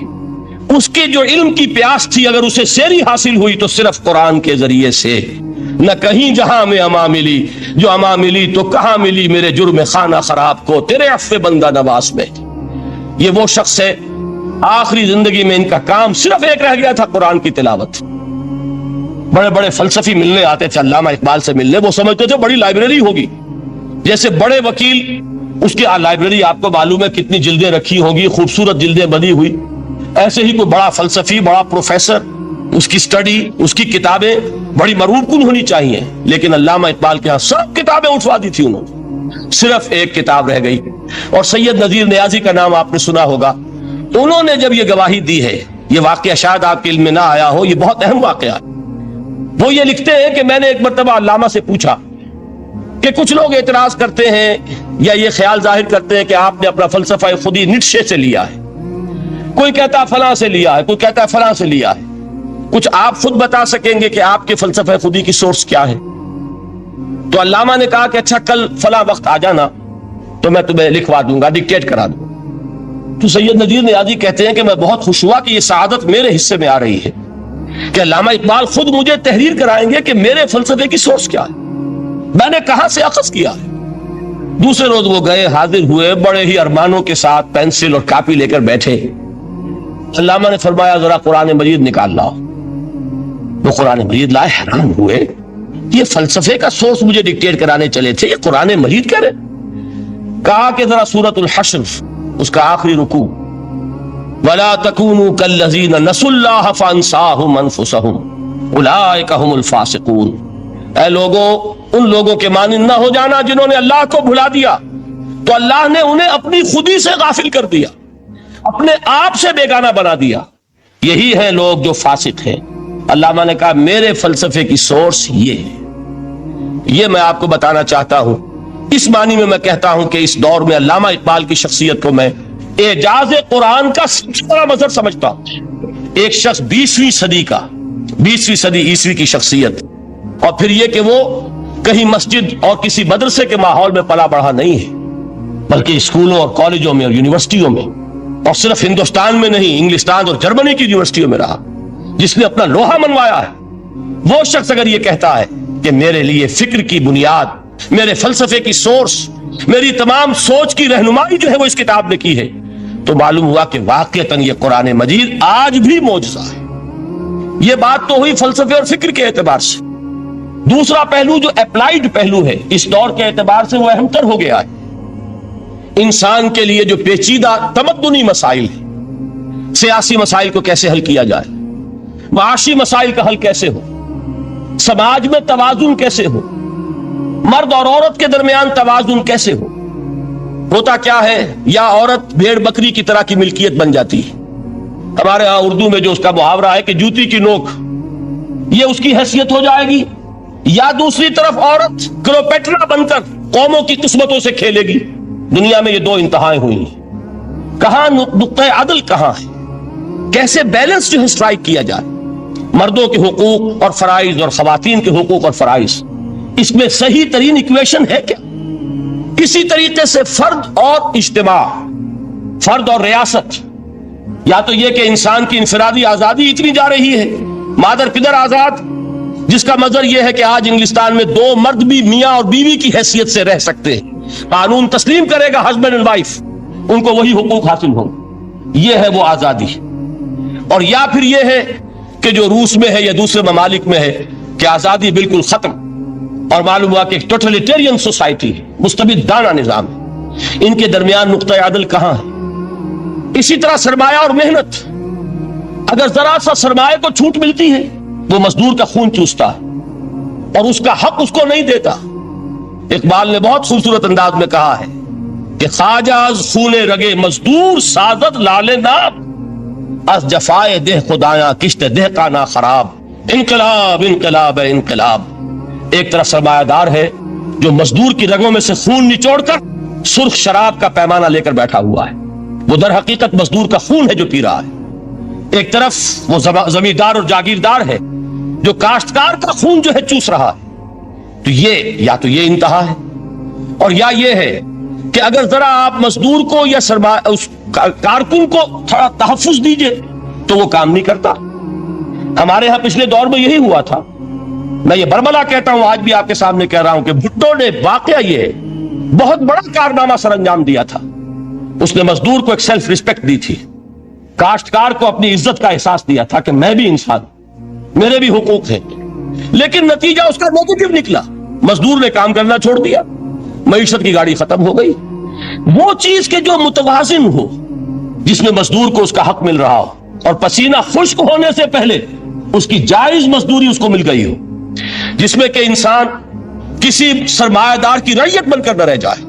اس کے جو علم کی پیاس تھی اگر اسے سیری حاصل ہوئی تو صرف قرآن کے ذریعے سے، نہ کہیں جہاں میں اما ملی، جو اما ملی تو کہاں ملی میرے جرم خانہ خراب کو تیرے عفو بندہ نواز میں۔ یہ وہ شخص ہے، آخری زندگی میں ان کا کام صرف ایک رہ گیا تھا، قرآن کی تلاوت۔ بڑے بڑے فلسفی ملنے آتے تھے علامہ اقبال سے ملنے، وہ سمجھتے تھے بڑی لائبریری ہوگی، جیسے بڑے وکیل اس کی لائبریری آپ کو معلوم ہے کتنی جلدیں رکھی ہوگی، خوبصورت جلدیں بنی ہوئی، ایسے ہی کوئی بڑا فلسفی، بڑا پروفیسر، اس کی سٹڈی، اس کی کتابیں بڑی مرغوب کن ہونی چاہیے۔ لیکن علامہ اقبال کے ہاں سب کتابیں اٹھوا دی تھی انہوں نے، صرف ایک کتاب رہ گئی، اور سید نذیر نیازی کا نام آپ نے سنا ہوگا۔ انہوں نے جب یہ گواہی دی ہے یہ واقعہ شاید آپ کے علم میں نہ آیا ہو، یہ بہت اہم واقعہ ہے۔ وہ یہ لکھتے ہیں کہ میں نے ایک مرتبہ علامہ سے پوچھا کہ کچھ لوگ اعتراض کرتے ہیں یا یہ خیال ظاہر کرتے ہیں کہ آپ نے اپنا فلسفہ خودی نیٹشے سے لیا ہے، کوئی کہتا ہے فلاں سے لیا ہے، کوئی کہتا ہے فلاں سے لیا ہے، کچھ آپ خود بتا سکیں گے کہ آپ کے فلسفہ خودی کی سورس کیا ہے؟ تو علامہ نے کہا کہ اچھا کل فلاں وقت آ جانا تو میں تمہیں لکھوا دوں گا، ڈکٹیٹ کرا دوں گا۔ تو سید نذیر نیازی کہتے ہیں کہ میں بہت خوش ہوا کہ یہ سعادت میرے حصے میں آ رہی ہے کہ علامہ اقبال خود مجھے تحریر کرائیں گے کہ میرے فلسفے کی سورس کیا ہے، میں نے کہاں سے اخذ کیا ہے۔ دوسرے روز وہ گئے، حاضر ہوئے، بڑے ہی ارمانوں کے ساتھ پینسل اور کاپی لے کر بیٹھے۔ علامہ نے فرمایا ذرا قرآن مجید نکال لاؤ۔ وہ قرآن مجید لائے، حیران ہوئے، یہ فلسفے کا سورس مجھے ڈکٹیٹ کرانے چلے تھے، یہ قرآن مجید کہہ رہے۔ کہا کہ ذرا سورۃ الحشر اس کا آخری رکوع، وَلَا تَكُونُوا كَالَّذِينَ نَسُوا اللَّهَ فَأَنسَاهُمْ أَنفُسَهُمْ أُولَٰئِكَ هُمُ الْفَاسِقُونَ۔ اے لوگوں، ان لوگوں کے مانند نہ ہو جانا جنہوں نے اللہ کو بھلا دیا تو اللہ نے انہیں اپنی خودی سے غافل کر دیا، اپنے آپ سے بیگانہ بنا دیا، یہی ہیں لوگ جو فاسق ہیں۔ علامہ نے کہا میرے فلسفے کی سورس یہ ہے، یہ میں آپ کو بتانا چاہتا ہوں۔ اس معنی میں میں کہتا ہوں کہ اس دور میں علامہ اقبال کی شخصیت کو میں اعجاز قرآن کا سب سے بڑا مظہر سمجھتا ہوں۔ ایک شخص 20ویں صدی کا، 20ویں صدی عیسوی کی شخصیت، اور پھر یہ کہ وہ کہیں مسجد اور کسی مدرسے کے ماحول میں پلا بڑھا نہیں ہے، بلکہ اسکولوں اور کالجوں میں اور یونیورسٹیوں میں، اور صرف ہندوستان میں نہیں، انگلستان اور جرمنی کی یونیورسٹیوں میں رہا، جس نے اپنا لوہا منوایا ہے۔ وہ شخص اگر یہ کہتا ہے کہ میرے لیے فکر کی بنیاد، میرے فلسفے کی سورس، میری تمام سوچ کی رہنمائی جو ہے وہ اس کتاب نے کی ہے، تو معلوم ہوا کہ واقعتاً یہ قرآن مجید آج بھی معجزہ ہے۔ یہ بات تو ہوئی فلسفے اور فکر کے اعتبار سے۔ دوسرا پہلو جو اپلائیڈ پہلو ہے، اس دور کے اعتبار سے وہ اہم تر ہو گیا ہے۔ انسان کے لیے جو پیچیدہ تمدنی مسائل ہیں، سیاسی مسائل کو کیسے حل کیا جائے، معاشی مسائل کا حل کیسے ہو، سماج میں توازن کیسے ہو، مرد اور عورت کے درمیان توازن کیسے ہو، ہوتا کیا ہے، یا عورت بھیڑ بکری کی طرح کی ملکیت بن جاتی ہے۔ ہمارے ہاں اردو میں جو اس کا محاورہ ہے کہ جوتی کی نوک، یہ اس کی حیثیت ہو جائے گی، یا دوسری طرف عورت کلوپیٹرا بن کر قوموں کی قسمتوں سے کھیلے گی۔ دنیا میں یہ دو انتہائیں ہوئی ہیں، کہاں نقطہ عدل کہاں ہے، کیسے بیلنس جو ہے اسٹرائک کیا جائے، مردوں کے حقوق اور فرائض اور خواتین کے حقوق اور فرائض، اس میں صحیح ترین ایکویشن ہے کیا؟ اسی طریقے سے فرد اور اجتماع، فرد اور ریاست، یا تو یہ کہ انسان کی انفرادی آزادی اتنی جا رہی ہے، مادر پدر آزاد، جس کا مظہر یہ ہے کہ آج انگلستان میں دو مرد بھی میاں اور بیوی کی حیثیت سے رہ سکتے ہیں، قانون تسلیم کرے گا ہسبینڈ اینڈ وائف، ان کو وہی حقوق حاصل ہوں، یہ ہے وہ آزادی۔ اور یا پھر یہ ہے کہ جو روس میں ہے یا دوسرے ممالک میں ہے کہ آزادی بالکل ختم، اور معلوم ہوا کہ ایک ٹوٹلیٹیرین سوسائٹی ہے، مستبدانہ نظام ہے۔ ان کے درمیان نقطہ عدل کہاں ہے؟ اسی طرح سرمایہ اور محنت، اگر ذرا سا سرمایہ کو چھوٹ ملتی ہے وہ مزدور کا خون چوستا ہے اور اس کا حق اس کو نہیں دیتا۔ اقبال نے بہت خوبصورت انداز میں کہا ہے کہ خواجہ از خون رگے مزدور سازد لال ناب، از جفائے دہ خدایاں کشت دہ کا نا خراب۔ انقلاب انقلاب انقلاب، ایک طرف سرمایہ دار ہے جو مزدور کی رگوں میں سے خون نچوڑ کر سرخ شراب کا پیمانہ لے کر بیٹھا ہوا ہے، وہ در حقیقت مزدور کا خون ہے جو پی رہا ہے۔ ایک طرف وہ زمیندار اور جاگیردار ہے جو کاشتکار کا خون جو ہے چوس رہا ہے۔ تو یہ یا تو یہ انتہا ہے، اور یا یہ ہے کہ اگر ذرا آپ مزدور کو یا اس کارکن کو تھوڑا تحفظ دیجئے تو وہ کام نہیں کرتا۔ ہمارے ہاں پچھلے دور میں یہی ہوا تھا، میں یہ برملا کہتا ہوں، آج بھی آپ کے سامنے کہہ رہا ہوں کہ بھٹو نے واقعہ یہ بہت بڑا کارنامہ سر انجام دیا تھا۔ اس نے مزدور کو ایک سیلف ریسپیکٹ دی تھی، کاشتکار کو اپنی عزت کا احساس دیا تھا کہ میں بھی انسان، میرے بھی حقوق ہیں، لیکن نتیجہ اس کا نیگیٹو نکلا، مزدور نے کام کرنا چھوڑ دیا، معیشت کی گاڑی ختم ہو گئی۔ وہ چیز کہ جو متوازن ہو، جس میں مزدور کو اس کا حق مل رہا ہو اور پسینہ خشک ہونے سے پہلے اس کی جائز مزدوری اس کو مل گئی ہو، جس میں کہ انسان کسی سرمایہ دار کی رعیت بن کر نہ رہ جائے۔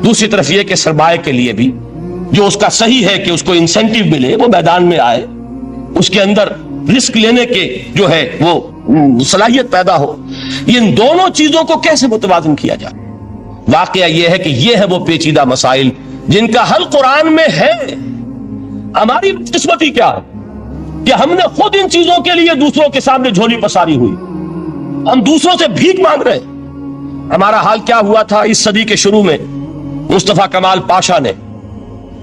دوسری طرف یہ کہ سرمایہ کے لیے بھی جو اس کا صحیح ہے کہ اس کو انسینٹیو ملے، وہ میدان میں آئے، اس کے اندر رسک لینے کے جو ہے وہ صلاحیت پیدا ہو. ان دونوں چیزوں کو کیسے متوازن کیا جائے؟ واقعہ یہ ہے کہ یہ ہے وہ پیچیدہ مسائل جن کا حل قرآن میں ہے. ہماری قسمتی کیا ہے کہ ہم نے خود ان چیزوں کے لیے دوسروں کے سامنے جھولی پساری ہوئی. ہم دوسروں سے بھیک مانگ رہے ہیں. ہمارا حال کیا ہوا تھا اس صدی کے شروع میں؟ مصطفیٰ کمال پاشا نے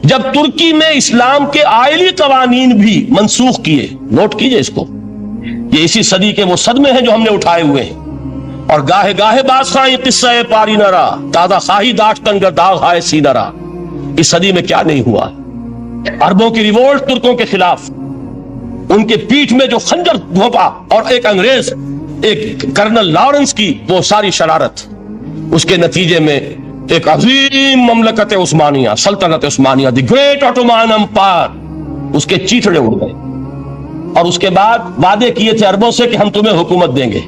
جب ترکی میں اسلام کے آئلی قوانین بھی منسوخ کیے، نوٹ کیجئے اس کو، یہ اسی صدی کے وہ صدمے ہیں جو ہم نے اٹھائے ہوئے ہیں. اور گاہے گاہے باز خواہی قصہ پاری نہ رہا، تازہ خواہی داشتن گر داغ ہائے سی نہ رہا. اس صدی میں کیا نہیں ہوا؟ عربوں کی ریوولٹ ترکوں کے خلاف، ان کے پیٹھ میں جو خنجر گھونپا، اور ایک انگریز، ایک کرنل لارنس کی وہ ساری شرارت، اس کے نتیجے میں ایک عظیم مملکت عثمانیہ، سلطنت عثمانیہ، دی گریٹ آٹومان امپائر، اس کے چیتڑے اڑ گئے. اور اس کے بعد وعدے کیے تھے عربوں سے کہ ہم تمہیں حکومت دیں گے.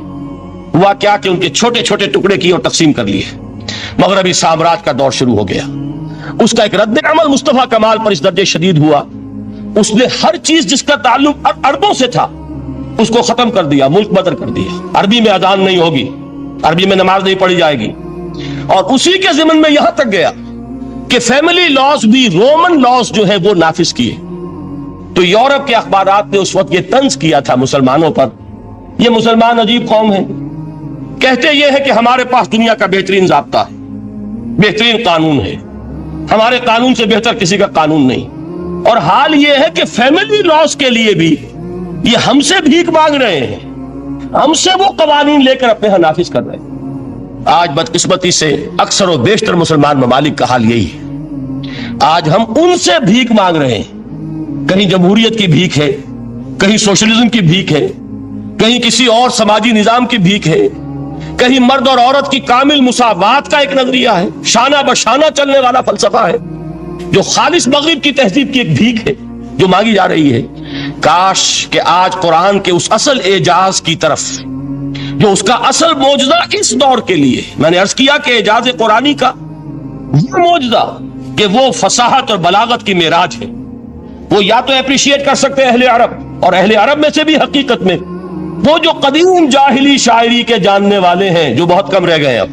ہوا کیا کہ ان کے چھوٹے چھوٹے ٹکڑے کیے اور تقسیم کر لیے. مغربی سامراج کا دور شروع ہو گیا. اس کا ایک رد عمل مصطفیٰ کمال پر اس درجے شدید ہوا، اس نے ہر چیز جس کا تعلق عربوں سے تھا اس کو ختم کر دیا، ملک بدر کر دیا. عربی میں اذان نہیں ہوگی، عربی میں نماز نہیں پڑھی جائے گی. اور اسی کے ضمن میں یہاں تک گیا کہ فیملی لاز بھی رومن لاز جو ہے وہ نافذ کیے. تو یورپ کے اخبارات نے اس وقت یہ طنز کیا تھا مسلمانوں پر، یہ مسلمان عجیب قوم ہے، کہتے یہ ہے کہ ہمارے پاس دنیا کا بہترین ضابطہ ہے، بہترین قانون ہے، ہمارے قانون سے بہتر کسی کا قانون نہیں. اور حال یہ ہے کہ فیملی لاز کے لیے بھی یہ ہم سے بھیک مانگ رہے ہیں، ہم سے وہ قوانین لے کر اپنے ہاں نافذ کر رہے ہیں. آج بدقسمتی سے اکثر و بیشتر مسلمان ممالک کا حال یہی ہے. آج ہم ان سے بھیک مانگ رہے ہیں. کہیں جمہوریت کی بھیک ہے، کہیں سوشلزم کی بھیک ہے، کہیں کسی اور سماجی نظام کی بھیک ہے، کہیں مرد اور عورت کی کامل مساوات کا ایک نظریہ ہے، شانہ بشانہ چلنے والا فلسفہ ہے، جو خالص مغرب کی تہذیب کی ایک بھیک ہے جو مانگی جا رہی ہے. کاش کہ آج قرآن کے اس اصل اعجاز کی طرف، جو اس کا اصل معجزہ اس دور کے لیے، میں نے عرض کیا کہ اعجاز قرآنی کا وہ معجزہ کہ وہ فصاحت اور بلاغت کی معراج ہے، وہ یا تو اپریشیٹ کر سکتے ہیں اہل عرب، اور اہل عرب میں سے بھی حقیقت میں وہ جو قدیم جاہلی شاعری کے جاننے والے ہیں جو بہت کم رہ گئے، اب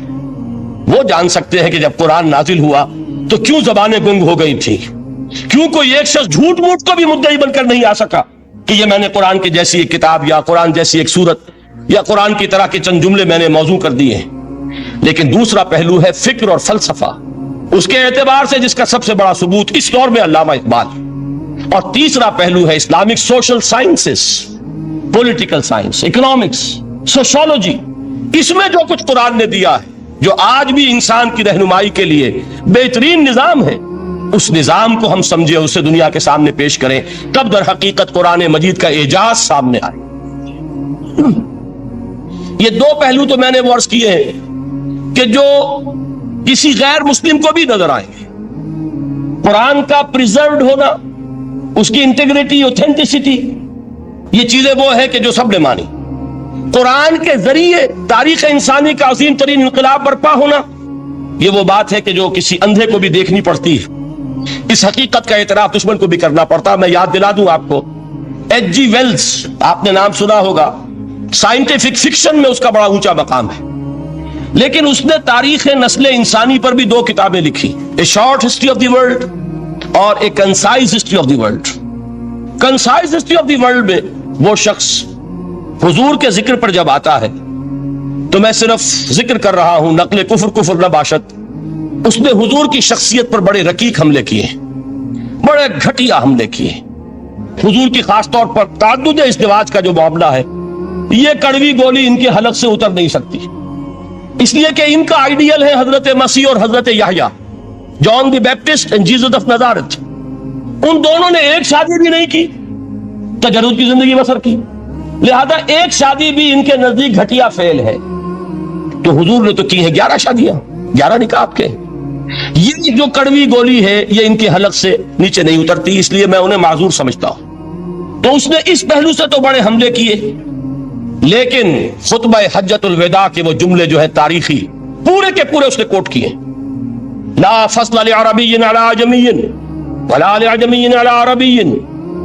وہ جان سکتے ہیں کہ جب قرآن نازل ہوا تو کیوں زبانیں گنگ ہو گئی تھی، کیوں کوئی ایک شخص جھوٹ موٹ کو بھی مدعی بن کر نہیں آ سکا کہ یہ میں نے قرآن کی جیسی ایک کتاب یا قرآن جیسی ایک سورت یا قرآن کی طرح کے چند جملے میں نے موضوع کر دیے ہیں. لیکن دوسرا پہلو ہے فکر اور فلسفہ، اس کے اعتبار سے جس کا سب سے بڑا ثبوت اس دور میں علامہ اقبال. اور تیسرا پہلو ہے Islamic social sciences, political science, economics, sociology. اس میں جو کچھ قرآن نے دیا ہے، جو آج بھی انسان کی رہنمائی کے لیے بہترین نظام ہے، اس نظام کو ہم سمجھے، اسے دنیا کے سامنے پیش کریں، تب در حقیقت قرآن مجید کا اعجاز سامنے آئے. یہ دو پہلو تو میں نے وہ عرض کیے ہیں کہ جو کسی غیر مسلم کو بھی نظر آئیں گے. قرآن کا پریزروڈ ہونا، اس کی انٹیگریٹی، اوتھینٹسٹی، یہ چیزیں وہ ہے کہ جو سب نے مانی. قرآن کے ذریعے تاریخ انسانی کا عظیم ترین انقلاب برپا ہونا، یہ وہ بات ہے کہ جو کسی اندھے کو بھی دیکھنی پڑتی ہے. اس حقیقت کا اعتراف دشمن کو بھی کرنا پڑتا. میں یاد دلا دوں آپ کو، ایچ جی ویلز، آپ نے نام سنا ہوگا، سائنٹیفک فکشن میں اس کا بڑا اونچا مقام ہے، لیکن اس نے تاریخ نسل انسانی پر بھی دو کتابیں لکھی، a short history of the world اور a concise history of the world. Concise history of the world میں وہ شخص حضور کے ذکر پر جب آتا ہے تو میں صرف ذکر کر رہا ہوں، نقل کفر نہ باشد. اس نے حضور کی شخصیت پر بڑے رقیق حملے کیے، بڑے گھٹیا حملے کیے. حضور کی خاص طور پر تعدد ازدواج کا جو معاملہ ہے، یہ کڑوی گولی ان کے حلق سے اتر نہیں سکتی، اس لیے کہ ان کا آئیڈیل ہے حضرت مسیح اور حضرت یحییٰ، جان دی بیپٹسٹ اینڈ جیسس آف نزارت. ان دونوں نے ایک شادی بھی نہیں کی، تجرد کی زندگی بسر کی، لہذا ایک شادی بھی ان کے نزدیک گھٹیا فعل ہے. تو حضور نے تو کی ہے 11 شادیاں، 11 نکاح آپ کے. یہ جو کڑوی گولی ہے یہ ان کے حلق سے نیچے نہیں اترتی، اس لیے میں انہیں معذور سمجھتا ہوں. تو اس نے اس پہلو سے تو بڑے حملے کیے، لیکن خطبہ حجۃ الوداع کے وہ جملے جو ہے تاریخی، پورے کے پورے اس نے کوٹ کیے. لا فصل لعربی علی عجمی ولا لعجمی علی عربی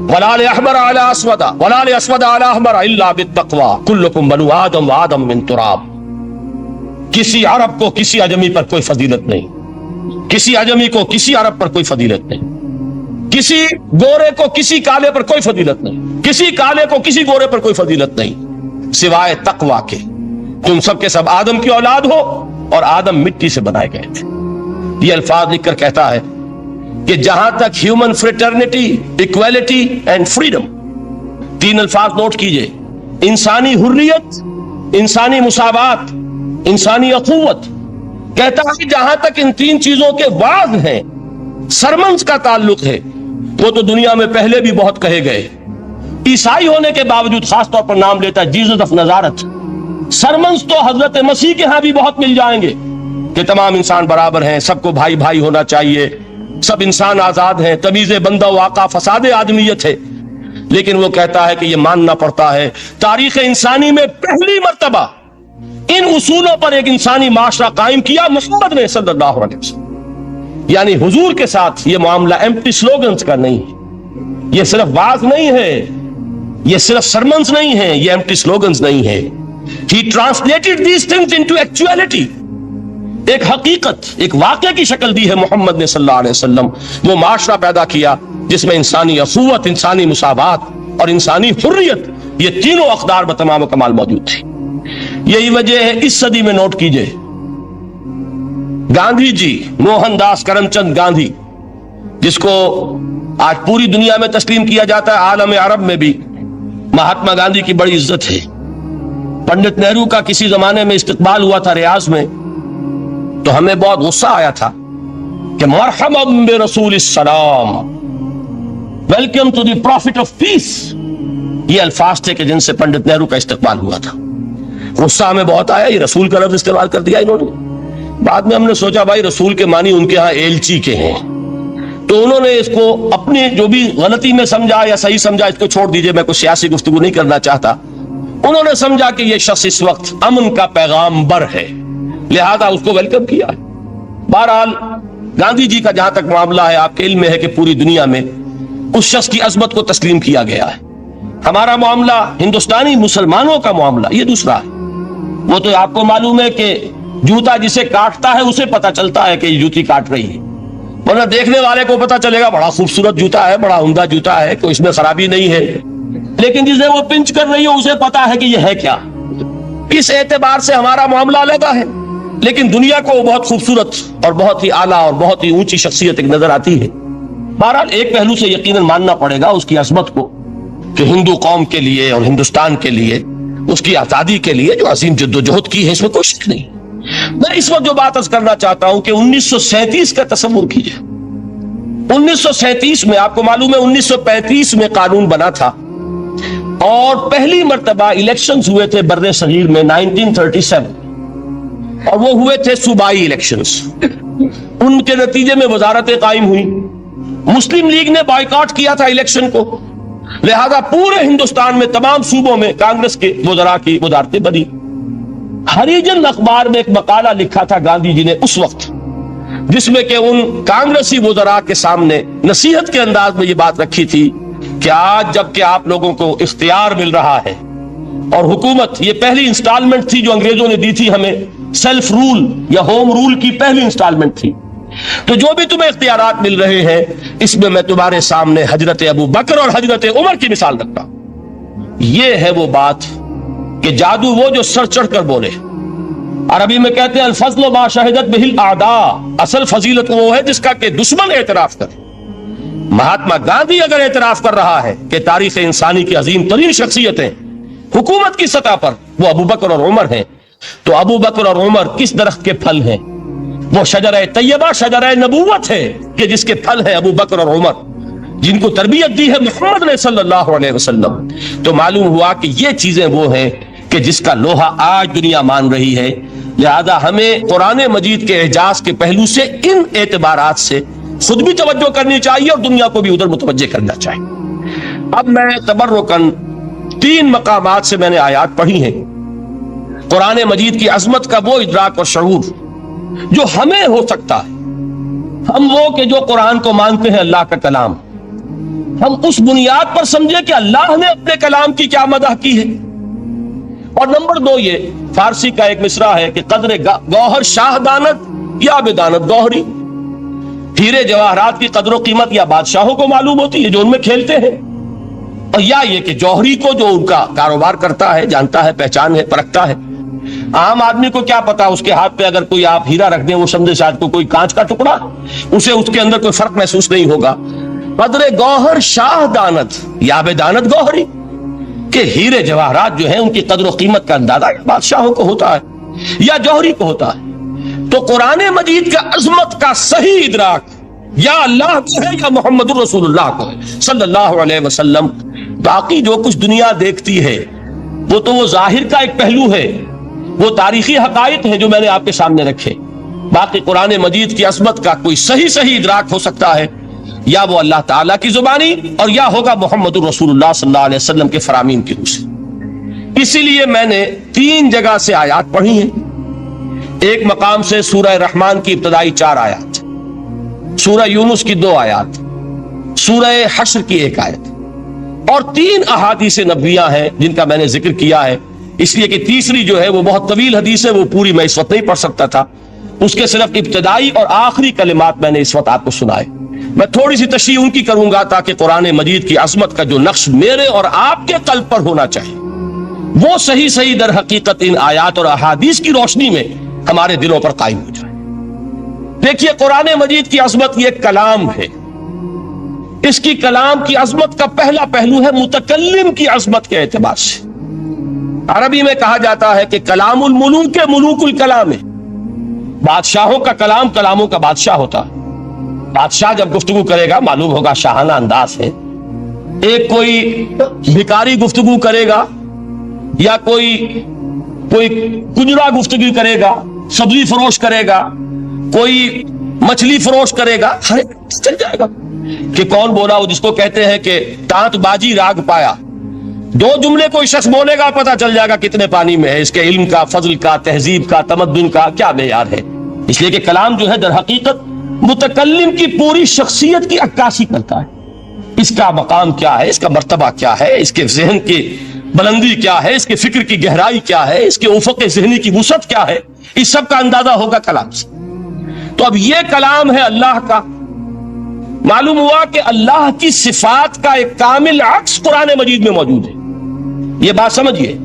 وَلَا لِأَحْمَرَ عَلَىٰ أَسْوَدَ وَلَا لِأَسْوَدَ عَلَىٰ أَحْمَرَ إِلَّا بِالتَّقْوَىٰ كُلُّكُمْ بَنُو آدم وآدم من تراب۔ کسی عرب کو کسی عجمی پر کوئی فضیلت نہیں، کسی عجمی کو کسی عرب پر کوئی فضیلت نہیں، کسی گورے کو کسی کالے پر کوئی فضیلت نہیں، کسی کالے کو کسی گورے پر کوئی فضیلت نہیں سوائے تقویٰ کے۔ تم سب کے سب آدم کی اولاد ہو اور آدم مٹی سے بنائے گئے تھے۔ یہ الفاظ لکھ کر کہتا ہے کہ جہاں تک human fraternity, equality and freedom, تین الفاظ نوٹ کیجئے، انسانی حریت، انسانی مساوات، انسانی اخوت، کہتا ہے کہ جہاں تک ان تین چیزوں کے واضح ہیں، سرمنس کا تعلق ہے، وہ تو دنیا میں پہلے بھی بہت کہے گئے۔ عیسائی ہونے کے باوجود خاص طور پر نام لیتا ہے جیزس آف نزارت۔ سرمنس تو حضرت مسیح کے ہاں بھی بہت مل جائیں گے کہ تمام انسان برابر ہیں، سب کو بھائی بھائی ہونا چاہیے، سب انسان آزاد ہیں، تمیز بندہ و آقا فساد آدمیت ہے۔ لیکن وہ کہتا ہے کہ یہ ماننا پڑتا ہے تاریخ انسانی میں پہلی مرتبہ ان اصولوں پر ایک انسانی معاشرہ قائم کیا محمد نے صلی اللہ علیہ وسلم۔ یعنی حضور کے ساتھ یہ معاملہ ایمپٹی سلوگنز کا نہیں ہے، یہ صرف واز نہیں ہے، یہ صرف سرمنز نہیں ہے، یہ ایمپٹی سلوگنز نہیں ہے۔ He translated these things into actuality۔ ایک حقیقت، ایک واقعہ کی شکل دی ہے محمد نے صلی اللہ علیہ وسلم۔ وہ معاشرہ پیدا کیا جس میں انسانی اخوت، انسانی مساوات اور انسانی حریت، یہ تینوں اقدار بتمام و کمال موجود تھی۔ یہی وجہ ہے اس صدی میں نوٹ کیجئے گاندھی جی، موہن داس کرم چند گاندھی، جس کو آج پوری دنیا میں تسلیم کیا جاتا ہے، عالم عرب میں بھی مہاتما گاندھی کی بڑی عزت ہے۔ پنڈت نہرو کا کسی زمانے میں استقبال ہوا تھا ریاض میں، تو ہمیں بہت غصہ آیا تھا کہ مرحبا برسول السلام، welcome to the prophet of peace, یہ الفاظ تھے کہ جن سے پنڈت نہرو کا استقبال ہوا تھا۔ غصہ ہمیں بہت آیا، یہ رسول کا لفظ استعمال کر دیا انہوں نے۔ بعد میں ہم نے سوچا بھائی رسول کے معنی ان کے ہاں ایلچی کے ہیں، تو انہوں نے اس کو اپنی جو بھی غلطی میں سمجھا یا صحیح سمجھا، اس کو چھوڑ دیجئے، میں کوئی سیاسی گفتگو نہیں کرنا چاہتا۔ انہوں نے سمجھا کہ یہ شخص اس وقت امن کا پیغام بر ہے، لہذا اس کو ویلکم کیا۔ بہرحال گاندھی جی کا جہاں تک معاملہ ہے، آپ کے علم میں ہے کہ پوری دنیا میں اس شخص کی عظمت کو تسلیم کیا گیا ہے۔ ہمارا معاملہ ہندوستانی مسلمانوں کا معاملہ یہ دوسرا ہے۔ وہ تو آپ کو معلوم ہے کہ جوتا جسے کاٹتا ہے اسے پتا چلتا ہے کہ یہ جوتی کاٹ رہی ہے، ورنہ دیکھنے والے کو پتا چلے گا بڑا خوبصورت جوتا ہے، بڑا عمدہ جوتا ہے، کوئی اس میں خرابی نہیں ہے، لیکن جسے وہ پنچ کر رہی ہے اسے پتا ہے کہ یہ ہے کیا۔ اس اعتبار سے ہمارا معاملہ علیحدہ ہے، لیکن دنیا کو وہ بہت خوبصورت اور بہت ہی اعلیٰ اور بہت ہی اونچی شخصیت ایک نظر آتی ہے۔ بہرحال ایک پہلو سے یقیناً ماننا پڑے گا اس کی عظمت کو، کہ ہندو قوم کے لیے اور ہندوستان کے لیے، اس کی آزادی کے لیے جو عظیم جدوجہد کی ہے، اس میں کوئی شک نہیں۔ میں اس وقت جو بات عرض کرنا چاہتا ہوں کہ 1937 کا تصور کیجئے۔ 1937 میں آپ کو معلوم ہے 1935 میں قانون بنا تھا، اور پہلی مرتبہ الیکشنز ہوئے تھے بر صغیر میں 1937، اور وہ ہوئے تھے صوبائی الیکشنز۔ ان کے نتیجے میں وزارتیں قائم ہوئی، مسلم لیگ نے بائیکاٹ کیا تھا الیکشن کو، لہذا پورے ہندوستان میں تمام صوبوں میں کانگریس کے وزراء کی وزارتیں بنی۔ ہریجن اخبار میں ایک مقالہ لکھا تھا گاندھی جی نے اس وقت، جس میں کہ ان کانگریسی وزراء کے سامنے نصیحت کے انداز میں یہ بات رکھی تھی کہ آج جب کہ آپ لوگوں کو اختیار مل رہا ہے، اور حکومت، یہ پہلی انسٹالمنٹ تھی جو انگریزوں نے دی تھی ہمیں، سیلف رول یا ہوم رول کی پہلی انسٹالمنٹ تھی، تو جو بھی تمہیں اختیارات مل رہے ہیں اس میں میں تمہارے سامنے حضرت ابو بکر اور حضرت عمر کی مثال رکھتا ہوں۔ یہ ہے وہ بات کہ جادو وہ جو سر چڑھ کر بولے۔ عربی میں کہتے ہیں الفضل ما شہدت بہ الاعداء، اصل فضیلت وہ ہے جس کا کہ دشمن اعتراف کرے۔ مہاتما گاندھی اگر اعتراف کر رہا ہے کہ تاریخ انسانی کی عظیم ترین شخصیتیں حکومت کی سطح پر وہ ابو بکر اور عمر ہیں، تو ابو بکر اور عمر کس درخت کے پھل ہیں؟ وہ شجرہ طیبہ، شجرہ نبوت ہے کہ جس کے پھل ہیں ابو بکر اور عمر، جن کو تربیت دی ہے محمد نے صلی اللہ علیہ وسلم۔ تو معلوم ہوا کہ یہ چیزیں وہ ہیں کہ جس کا لوہا آج دنیا مان رہی ہے، لہذا ہمیں قرآن مجید کے اعجاز کے پہلو سے ان اعتبارات سے خود بھی توجہ کرنی چاہیے اور دنیا کو بھی ادھر متوجہ کرنا چاہیے۔ اب میں تبرکاً 3 مقامات سے میں نے آیات پڑھی ہیں، قرآن مجید کی عظمت کا وہ ادراک اور شعور جو ہمیں ہو سکتا ہے، ہم وہ کہ جو قرآن کو مانتے ہیں اللہ کا کلام، ہم اس بنیاد پر سمجھے کہ اللہ نے اپنے کلام کی کیا مدح کی ہے. اور نمبر دو، یہ فارسی کا ایک مصرع ہے کہ قدر گوہر شاہ دانت یا بدانت گوہری. ہیرے جواہرات کی قدر و قیمت یا بادشاہوں کو معلوم ہوتی ہے جو ان میں کھیلتے ہیں، اور یا یہ کہ جوہری کو جو ان کا کاروبار کرتا ہے، جانتا ہے، پہچان ہے، پرکھتا ہے. عام آدمی کو کیا پتا، اس کے ہاتھ پہ اگر کوئی آپ ہیرا رکھ دیں وہ سمجھے شاید کوئی کانچ کا ٹکڑا، اسے اس کے اندر کوئی فرق محسوس نہیں ہوگا. قدر گوہر شاہ دانت یا بدانت گوہری، کہ ہیرے جواہرات جو ہیں ان کی قدر و قیمت کا اندازہ بادشاہوں کو ہوتا ہے یا جوہری کو ہوتا ہے. تو قرآن مجید کا عظمت کا صحیح ادراک یا اللہ کو ہے یا محمد الرسول اللہ کو ہے صلی اللہ علیہ وسلم. باقی جو کچھ دنیا دیکھتی ہے وہ تو وہ ظاہر کا ایک پہلو ہے، وہ تاریخی حقائق ہیں جو میں نے آپ کے سامنے رکھے. باقی قرآن مجید کی عظمت کا کوئی صحیح ادراک ہو سکتا ہے یا وہ اللہ تعالیٰ کی زبانی اور یا ہوگا محمد الرسول اللہ صلی اللہ علیہ وسلم کے فرامین کی روح سے. اسی لیے میں نے 3 جگہ سے آیات پڑھی ہیں. ایک مقام سے سورہ رحمان کی ابتدائی 4 آیات، سورہ یونس کی 2 آیات، سورہ حشر کی 1 آیت، اور 3 احادیث نبویہ ہیں جن کا میں نے ذکر کیا ہے، اس لیے کہ تیسری جو ہے وہ بہت طویل حدیث ہے، وہ پوری میں اس وقت نہیں پڑھ سکتا تھا. اس کے صرف ابتدائی اور آخری کلمات میں نے اس وقت آپ کو سنائے. میں تھوڑی سی تشریح ان کی کروں گا تاکہ قرآن مجید کی عظمت کا جو نقش میرے اور آپ کے قلب پر ہونا چاہیے وہ صحیح در حقیقت ان آیات اور احادیث کی روشنی میں ہمارے دلوں پر قائم ہو جائے. دیکھیے، قرآن مجید کی عظمت یہ کلام ہے. اس کی کلام کی عظمت کا پہلا پہلو ہے متکلم کی عظمت کے اعتبار سے. عربی میں کہا جاتا ہے کہ کلام الملوک ملوک الکلام ہے. بادشاہوں کا کلام کلاموں کا بادشاہ ہوتا ہے. بادشاہ جب گفتگو کرے گا معلوم ہوگا شاہانہ انداز ہے. ایک کوئی بھکاری گفتگو کرے گا یا کوئی کجرا گفتگو کرے گا، سبزی فروش کرے گا، کوئی مچھلی فروش کرے گا، ہر چل جائے گا کہ کون بولا. وہ جس کو کہتے ہیں کہ تانت بازی راگ پایا. 2 جملے کوئی شخص بولے گا پتا چل جائے گا کتنے پانی میں ہے، اس کے علم کا، فضل کا، تہذیب کا، تمدن کا کیا معیار ہے. اس لیے کہ کلام جو ہے در حقیقت متکلم کی پوری شخصیت کی عکاسی کرتا ہے. اس کا مقام کیا ہے، اس کا مرتبہ کیا ہے، اس کے ذہن کی بلندی کیا ہے، اس کے فکر کی گہرائی کیا ہے، اس کے افق ذہنی کی وسعت کیا ہے، اس سب کا اندازہ ہوگا کلام سے. تو اب یہ کلام ہے اللہ کا. معلوم ہوا کہ اللہ کی صفات کا ایک کامل عکس قرآن مجید میں موجود ہے. یہ بات سمجھیے.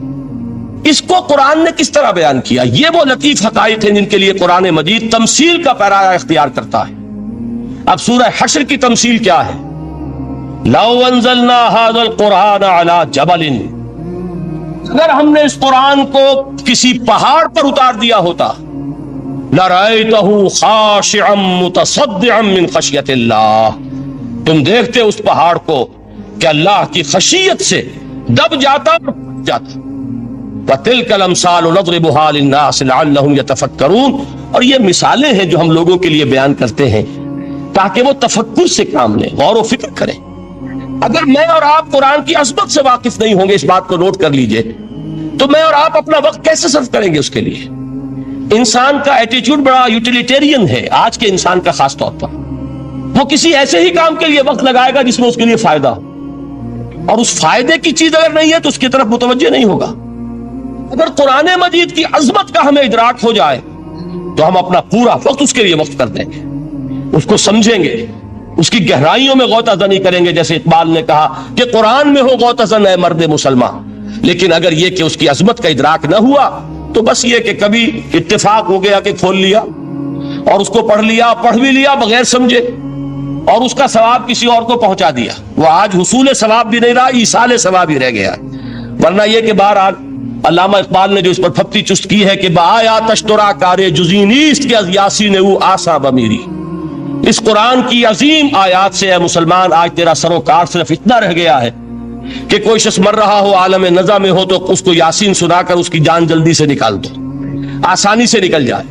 اس کو قرآن نے کس طرح بیان کیا؟ یہ وہ لطیف حقائق ہیں جن کے لیے قرآن مجید تمثیل کا پیرایہ اختیار کرتا ہے. اب سورہ حشر کی تمثیل کیا ہے؟ لو انزلنا هذا القرآن على جبل، اگر ہم نے اس قرآن کو کسی پہاڑ پر اتار دیا ہوتا، لرأيته خاشعا متصدعا من خشیت اللہ، تم دیکھتے اس پہاڑ کو کہ اللہ کی خشیت سے دب جاتا جاتا. وَتِلْكَ الْأَمْثَالُ نَضْرِبُهَا لِلنَّاسِ لَعَلَّهُمْ يَتَفَكَّرُونَ. اور یہ مثالیں ہیں جو ہم لوگوں کے لیے بیان کرتے ہیں تاکہ وہ تفکر سے کام لیں، غور و فکر کریں. اگر میں اور آپ قرآن کی عظمت سے واقف نہیں ہوں گے، اس بات کو نوٹ کر لیجئے، تو میں اور آپ اپنا وقت کیسے صرف کریں گے اس کے لیے؟ انسان کا ایٹیچیوڈ بڑا یوٹیلیٹیرین ہے آج کے انسان کا. خاص طور پر وہ کسی ایسے ہی کام کے لیے وقت لگائے گا جس میں اس کے لیے فائدہ ہو، اور اس فائدے کی چیز اگر نہیں ہے تو اس کی طرف متوجہ نہیں ہوگا. اگر قرآن مجید کی عظمت کا ہمیں ادراک ہو جائے تو ہم اپنا پورا وقت اس کے لیے وقف کر دیں گے، اس کو سمجھیں گے، اس کی گہرائیوں میں غوطہ زنی کریں گے. جیسے اقبال نے کہا کہ قرآن میں ہو غوطہ زن اے مرد مسلمان. لیکن اگر یہ کہ اس کی عظمت کا ادراک نہ ہوا تو بس یہ کہ کبھی اتفاق ہو گیا کہ کھول لیا اور اس کو پڑھ لیا، پڑھ بھی لیا بغیر سمجھے، اور اس کا ثواب کسی اور کو پہنچا دیا. وہ آج حصول ثواب بھی نہیں رہا، ایصال ثواب ہی رہ گیا. ورنہ یہ کہ بہرحال علامہ اقبال نے جو اس پر پھپتی چست کی ہے کہ بایا تشترا کارے جزی نیست کے از یاسین او آسا بمیری. اس قرآن کی عظیم آیات سے اے مسلمان آج تیرا سروکار صرف اتنا رہ گیا ہے کہ کوئی شخص مر رہا ہو، عالم نزا میں ہو، تو اس کو یاسین سنا کر اس کی جان جلدی سے نکال دو، آسانی سے نکل جائے.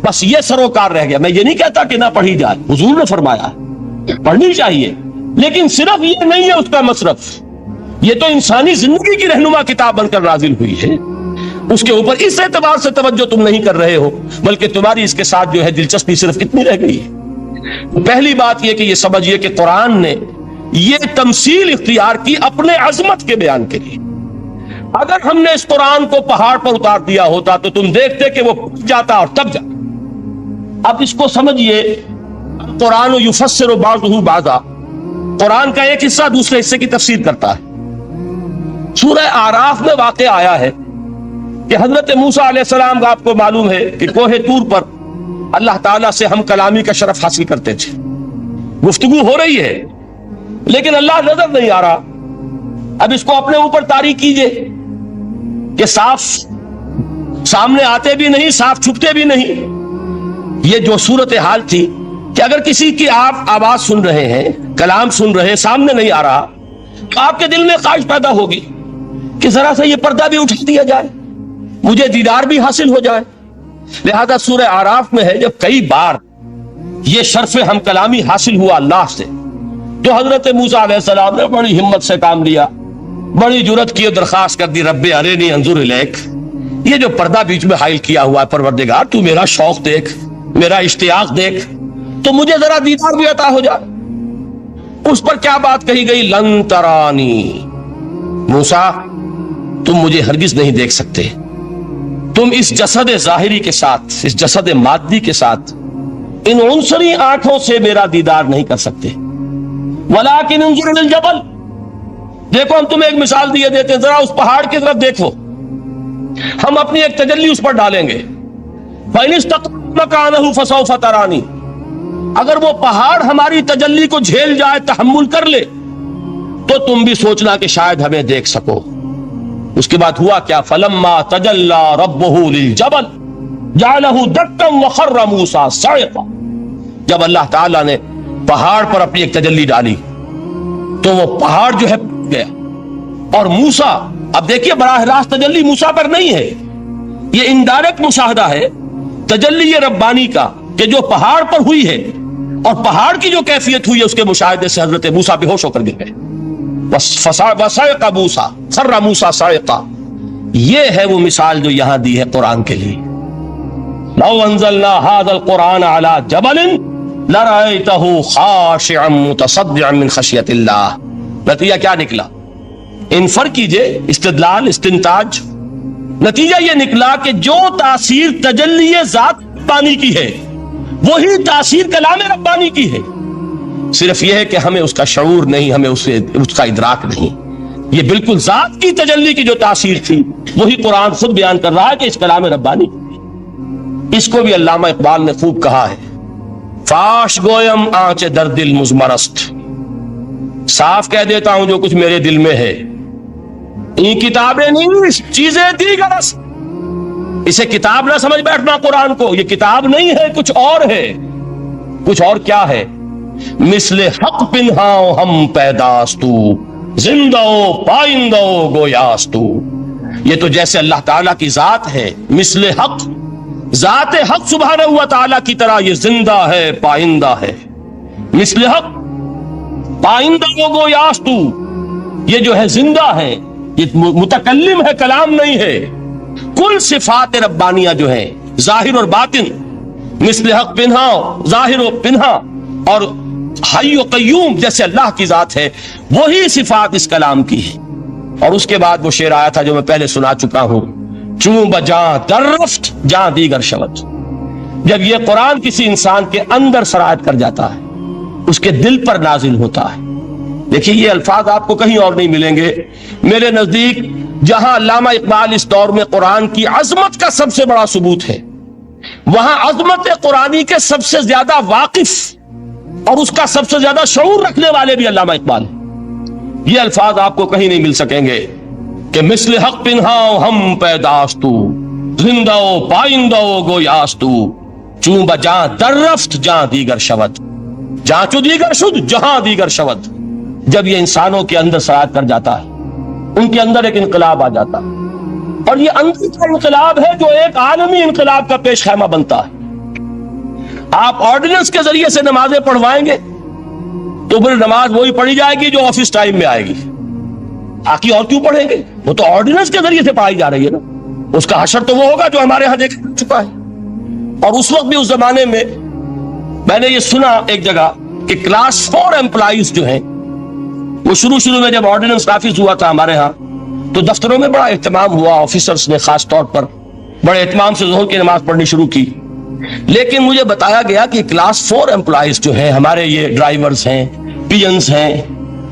بس یہ سروکار رہ گیا. میں یہ نہیں کہتا کہ نہ پڑھی جائے، حضور نے فرمایا پڑھنی چاہیے، لیکن صرف یہ نہیں ہے اس کا مصرف. یہ تو انسانی زندگی کی رہنما کتاب بن کر نازل ہوئی ہے. اس کے اوپر اس اعتبار سے توجہ تم نہیں کر رہے ہو، بلکہ تمہاری اس کے ساتھ جو ہے دلچسپی صرف اتنی رہ گئی ہے. پہلی بات یہ کہ یہ سمجھیے کہ قرآن نے یہ تمثیل اختیار کی اپنے عظمت کے بیان کے لیے. اگر ہم نے اس قرآن کو پہاڑ پر اتار دیا ہوتا تو تم دیکھتے کہ وہ جاتا اور تب جاتا. اب اس کو سمجھیے، قرآن یفسر بعضہ بعضا، قرآن کا ایک حصہ دوسرے حصے کی تفسیر کرتا ہے. سورہ اعراف میں واقع آیا ہے کہ حضرت موسیٰ علیہ السلام کا آپ کو معلوم ہے کہ کوہ طور پر اللہ تعالیٰ سے ہم کلامی کا شرف حاصل کرتے تھے. گفتگو ہو رہی ہے لیکن اللہ نظر نہیں آ رہا. اب اس کو اپنے اوپر طاری کیجئے کہ صاف سامنے آتے بھی نہیں، صاف چھپتے بھی نہیں. یہ جو صورتحال تھی کہ اگر کسی کی آپ آواز سن رہے ہیں، کلام سن رہے ہیں، سامنے نہیں آ رہا، تو آپ کے دل میں خواہش پیدا ہوگی کہ ذرا سا یہ پردہ بھی اٹھا دیا جائے، مجھے دیدار بھی حاصل ہو جائے. لہذا سورہ اعراف میں ہے جب کئی بار یہ شرف ہم کلامی حاصل ہوا اللہ سے، تو حضرت موسیٰ علیہ السلام نے بڑی ہمت سے کام لیا، بڑی جرت کی اور درخواست کر دی، رب ارنی انظر الیک. یہ جو پردہ بیچ میں حائل کیا ہوا ہے پروردگار، تو میرا شوق دیکھ، میرا اشتیاق دیکھ، تو مجھے ذرا دیدار بھی عطا ہو جائے. اس پر کیا بات کہی گئی؟ لن ترانی، موسیٰ تم مجھے ہرگز نہیں دیکھ سکتے، تم اس جسد ظاہری کے ساتھ، اس جسد مادی کے ساتھ، ان عنصری آنکھوں سے میرا دیدار نہیں کر سکتے. ولیکن انظر الی الجبل، دیکھو ہم تمہیں ایک مثال دیے دیتے ہیں، ذرا اس پہاڑ کی طرف دیکھو، ہم اپنی ایک تجلی اس پر ڈالیں گے. فَإِنِ اسْتَقَامَ مَكَانَهُ فَسَوْفَ تَرَانِي، اگر وہ پہاڑ ہماری تجلی کو جھیل جائے، تحمل کر لے، تو تم بھی سوچنا کہ شاید ہمیں دیکھ سکو. اس کے بعد ہوا کیا؟ فَلَمَّا تَجَلَّى رَبُّهُ لِلْجَبَلِ جَعَلَهُ دَكًّا وَخَرَّ مُوسَىٰ صَعِقًا. جب اللہ تعالیٰ نے پہاڑ پر اپنی ایک تجلی ڈالی تو وہ پہاڑ جو ہے گیا. اور موسیٰ، اب دیکھیے براہ راست تجلی موسیٰ پر نہیں ہے، یہ انڈائریکٹ مشاہدہ ہے تجلی ربانی کا کہ جو پہاڑ پر ہوئی ہے، اور پہاڑ کی جو کیفیت ہوئی ہے اس کے مشاہدے سے حضرت موسیٰ بے ہوش ہو کر گر گئے. وَصَعِقَ مُوسَىٰ خَرَّ مُوسَىٰ صَعِقًا. یہ ہے وہ مثال جو یہاں دی ہے قرآن کے لیے. لَوْ أَنزَلْنَا هَذَا الْقُرْآنَ عَلَىٰ جَبَلٍ لَرَأَيْتَهُ خَاشِعًا مُتَصَدِّعًا مِنْ خَشْيَةِ اللَّهِ. نتیجہ کیا نکلا؟ انفر کیجئے، استدلال، استنتاج. نتیجہ یہ نکلا کہ جو تاثیر تجلی ذات ربانی کی ہے وہی تاثیر کلام ربانی کی ہے. صرف یہ ہے کہ ہمیں اس کا شعور نہیں، ہمیں اس کا ادراک نہیں. یہ بالکل ذات کی تجلی کی جو تاثیر تھی وہی قرآن خود بیان کر رہا ہے کہ اس کلام ربانی کی. اس کو بھی علامہ اقبال نے خوب کہا ہے، فاش گویم آنچ در دل مزمرست، صاف کہہ دیتا ہوں جو کچھ میرے دل میں ہے. یہ کتابیں نہیں، چیزیں دیگر است. اسے کتاب نہ سمجھ بیٹھنا قرآن کو، یہ کتاب نہیں ہے، کچھ اور ہے. کچھ اور کیا ہے؟ مثل حق پنہاؤ ہم پیداستو، زندہ پائندہ گویاستو. یہ تو جیسے اللہ تعالیٰ کی ذات ہے، مثل حق، ذات حق سبحانہ و تعالیٰ کی طرح یہ زندہ ہے، پائندہ ہے. مثل حق پائندہ گویاستو، یہ جو ہے زندہ ہے، یہ متکلم ہے، کلام نہیں ہے. کل صفات ربانیہ جو ہیں ظاہر اور باطن، مثل حق پنہا، ظاہر و پنہا، اور حی و قیوم جیسے اللہ کی ذات ہے، وہی صفات اس کلام کی ہے. اور اس کے بعد وہ شعر آیا تھا جو میں پہلے سنا چکا ہوں، چوں بجاں در رفت جاں دیگر شود. جب یہ قرآن کسی انسان کے اندر سرایت کر جاتا ہے، اس کے دل پر نازل ہوتا ہے. دیکھیے یہ الفاظ آپ کو کہیں اور نہیں ملیں گے. میرے نزدیک جہاں علامہ اقبال اس دور میں قرآن کی عظمت کا سب سے بڑا ثبوت ہے، وہاں عظمت قرآنی کے سب سے زیادہ واقف اور اس کا سب سے زیادہ شعور رکھنے والے بھی علامہ اقبال ہیں. یہ الفاظ آپ کو کہیں نہیں مل سکیں گے کہ مثل حق پنہاؤ ہم پیداستو، زندہ پائندہ گویاستو، چوں بجاں در رفت جاں دیگر شود، جاں چو دیگر شد جہاں دیگر شود. جب یہ انسانوں کے اندر سرایت کر جاتا ہے، ان کے اندر ایک انقلاب آ جاتا ہے، اور یہ اندر کا انقلاب ہے جو ایک عالمی انقلاب کا پیش خیمہ بنتا ہے. آپ آرڈیننس کے ذریعے سے نمازیں پڑھوائیں گے تو پھر نماز وہی پڑھی جائے گی جو آفس ٹائم میں آئے گی. آخری اور کیوں پڑھیں گے؟ وہ تو آرڈیننس کے ذریعے سے پڑھائی جا رہی ہے نا. اس کا حشر تو وہ ہوگا جو ہمارے ہاں دیکھ چکا ہے. اور اس وقت بھی اس زمانے میں میں نے یہ سنا ایک جگہ کہ کلاس 4 امپلائیز جو ہیں وہ شروع میں جب آرڈیننس نافذ ہوا تھا ہمارے ہاں تو دفتروں میں بڑا اہتمام ہوا، آفیسرز نے خاص طور پر بڑے اہتمام سے ظہر کی نماز پڑھنی شروع کی، لیکن مجھے بتایا گیا کہ کلاس 4 امپلائیز جو ہیں ہمارے، یہ ڈرائیورز ہیں، پینز ہیں،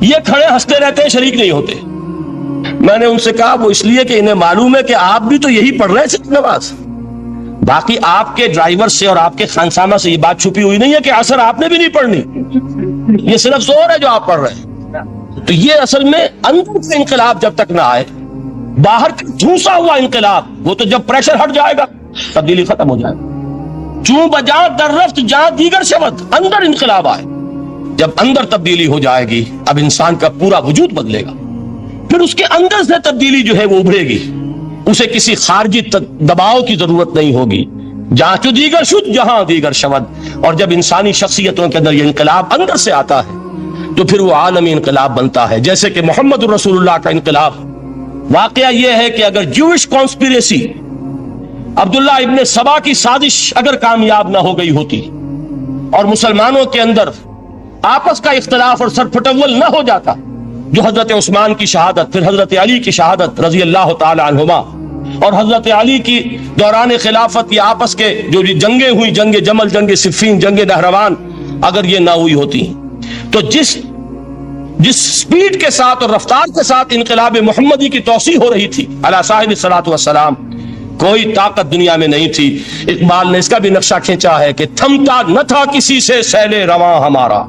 یہ کھڑے ہنستے رہتے ہیں، شریک نہیں ہوتے۔ میں نے ان سے کہا وہ اس لیے کہ انہیں معلوم ہے کہ آپ بھی تو یہی پڑھ رہے ہیں صرف نماز، باقی آپ کے ڈرائیور سے اور آپ کے خانسامہ سے یہ بات چھپی ہوئی نہیں ہے کہ عصر آپ نے بھی نہیں پڑھنی، یہ صرف زور ہے جو آپ پڑھ رہے ہیں۔ تو یہ اصل میں اندر سے انقلاب جب تک نہ آئے، باہر کا دھوسا ہوا انقلاب، وہ تو جب پریشر ہٹ جائے گا تبدیلی ختم ہو جائے گا۔ چوں بجاں در رفت جہاں دیگر شود، اندر انقلاب آئے، جب اندر تبدیلی ہو جائے گی اب انسان کا پورا وجود بدلے گا، پھر اس کے اندر سے تبدیلی جو ہے وہ ابھرے گی، اسے کسی خارجی دباؤ کی ضرورت نہیں ہوگی۔ جہاں چو دیگر شد جہاں دیگر شود، اور جب انسانی شخصیتوں کے اندر یہ انقلاب اندر سے آتا ہے تو پھر وہ عالمی انقلاب بنتا ہے، جیسے کہ محمد رسول اللہ کا انقلاب۔ واقعہ یہ ہے کہ اگر جوش کانسپیریسی، عبداللہ ابن سبا کی سازش اگر کامیاب نہ ہو گئی ہوتی اور مسلمانوں کے اندر آپس کا اختلاف اور سرپھٹول نہ ہو جاتا، جو حضرت عثمان کی شہادت، پھر حضرت علی کی شہادت رضی اللہ تعالی عنہما، اور حضرت علی کی دوران خلافت یہ آپس کے جو جنگیں ہوئی، جنگ جمل، جنگ صفین، جنگ نہروان، اگر یہ نہ ہوئی ہوتی تو جس سپیڈ کے ساتھ اور رفتار کے ساتھ انقلاب محمدی کی توسیع ہو رہی تھی علی صاحب الصلاۃ والسلام، کوئی طاقت دنیا میں نہیں تھی۔ اقبال نے اس کا بھی نقشہ کھینچا ہے کہ تھمتا نہ تھا کسی سے سیل رواں ہمارا،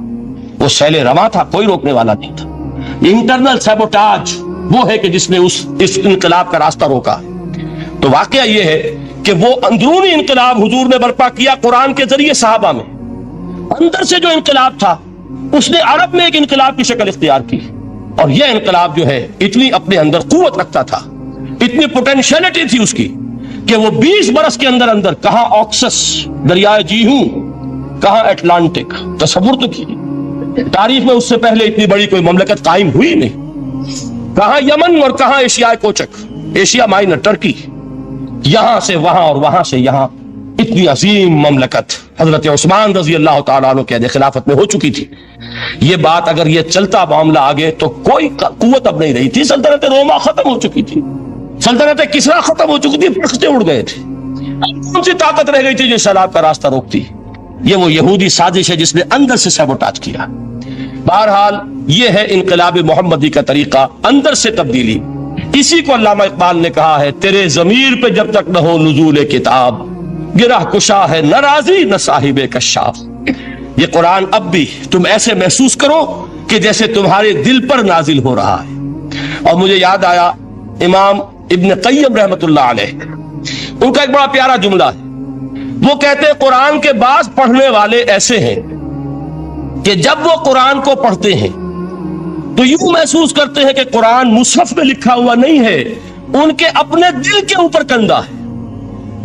وہ سیل رواں تھا، کوئی روکنے والا نہیں تھا۔ انٹرنل سیبوٹاج وہ ہے کہ جس نے اس انقلاب کا راستہ روکا۔ تو واقعہ یہ ہے کہ وہ اندرونی انقلاب حضور نے برپا کیا قرآن کے ذریعے صحابہ میں، اندر سے جو انقلاب تھا اس نے عرب میں ایک انقلاب کی شکل اختیار کی، اور یہ انقلاب جو ہے اتنی اپنے اندر قوت رکھتا تھا، اتنی پوٹینشیلٹی تھی اس کی کہ وہ 20 برس کے اندر کہاں آکسس دریائے جیہوں، کہاں اٹلانٹک، تصور تو کی تاریخ میں اس سے پہلے اتنی بڑی کوئی مملکت قائم ہوئی نہیں، کہاں یمن اور کہاں ایشیا کوچک، ایشیا مائنر، ٹرکی، یہاں سے وہاں اور وہاں سے یہاں، اتنی عظیم مملکت حضرت عثمان رضی اللہ تعالیٰ عنہ کے خلافت میں ہو چکی تھی۔ یہ بات اگر یہ چلتا معاملہ آگے تو کوئی قوت اب نہیں رہی تھی، سلطنت روما ختم ہو چکی تھی، سلطنت کسرا ختم ہو چکی تھی، فرشتے اڑ گئے تھے، اب کون سی طاقت رہ گئی تھی جو سیلاب کا راستہ روکتی؟ یہ وہ یہودی سازش ہے جس نے اندر سے سیبوٹاج کیا۔ بہرحال یہ ہے انقلاب محمدی کا طریقہ، اندر سے تبدیلی۔ اسی کو علامہ اقبال نے کہا ہے، تیرے ضمیر پہ جب تک نہ ہو نزول کتاب، گرہ کشا ہے نہ راضی نہ صاحب کشاف۔ یہ قرآن اب بھی تم ایسے محسوس کرو کہ جیسے تمہارے دل پر نازل ہو رہا ہے۔ اور مجھے یاد آیا امام ابن قیم رحمت اللہ علیہ، ان کا ایک بڑا پیارا جملہ ہے، وہ کہتے ہیں قرآن کے بعض پڑھنے والے ایسے ہیں کہ جب وہ قرآن کو پڑھتے ہیں تو یوں محسوس کرتے ہیں کہ قرآن مصحف میں لکھا ہوا نہیں ہے، ان کے اپنے دل کے اوپر کندہ ہے،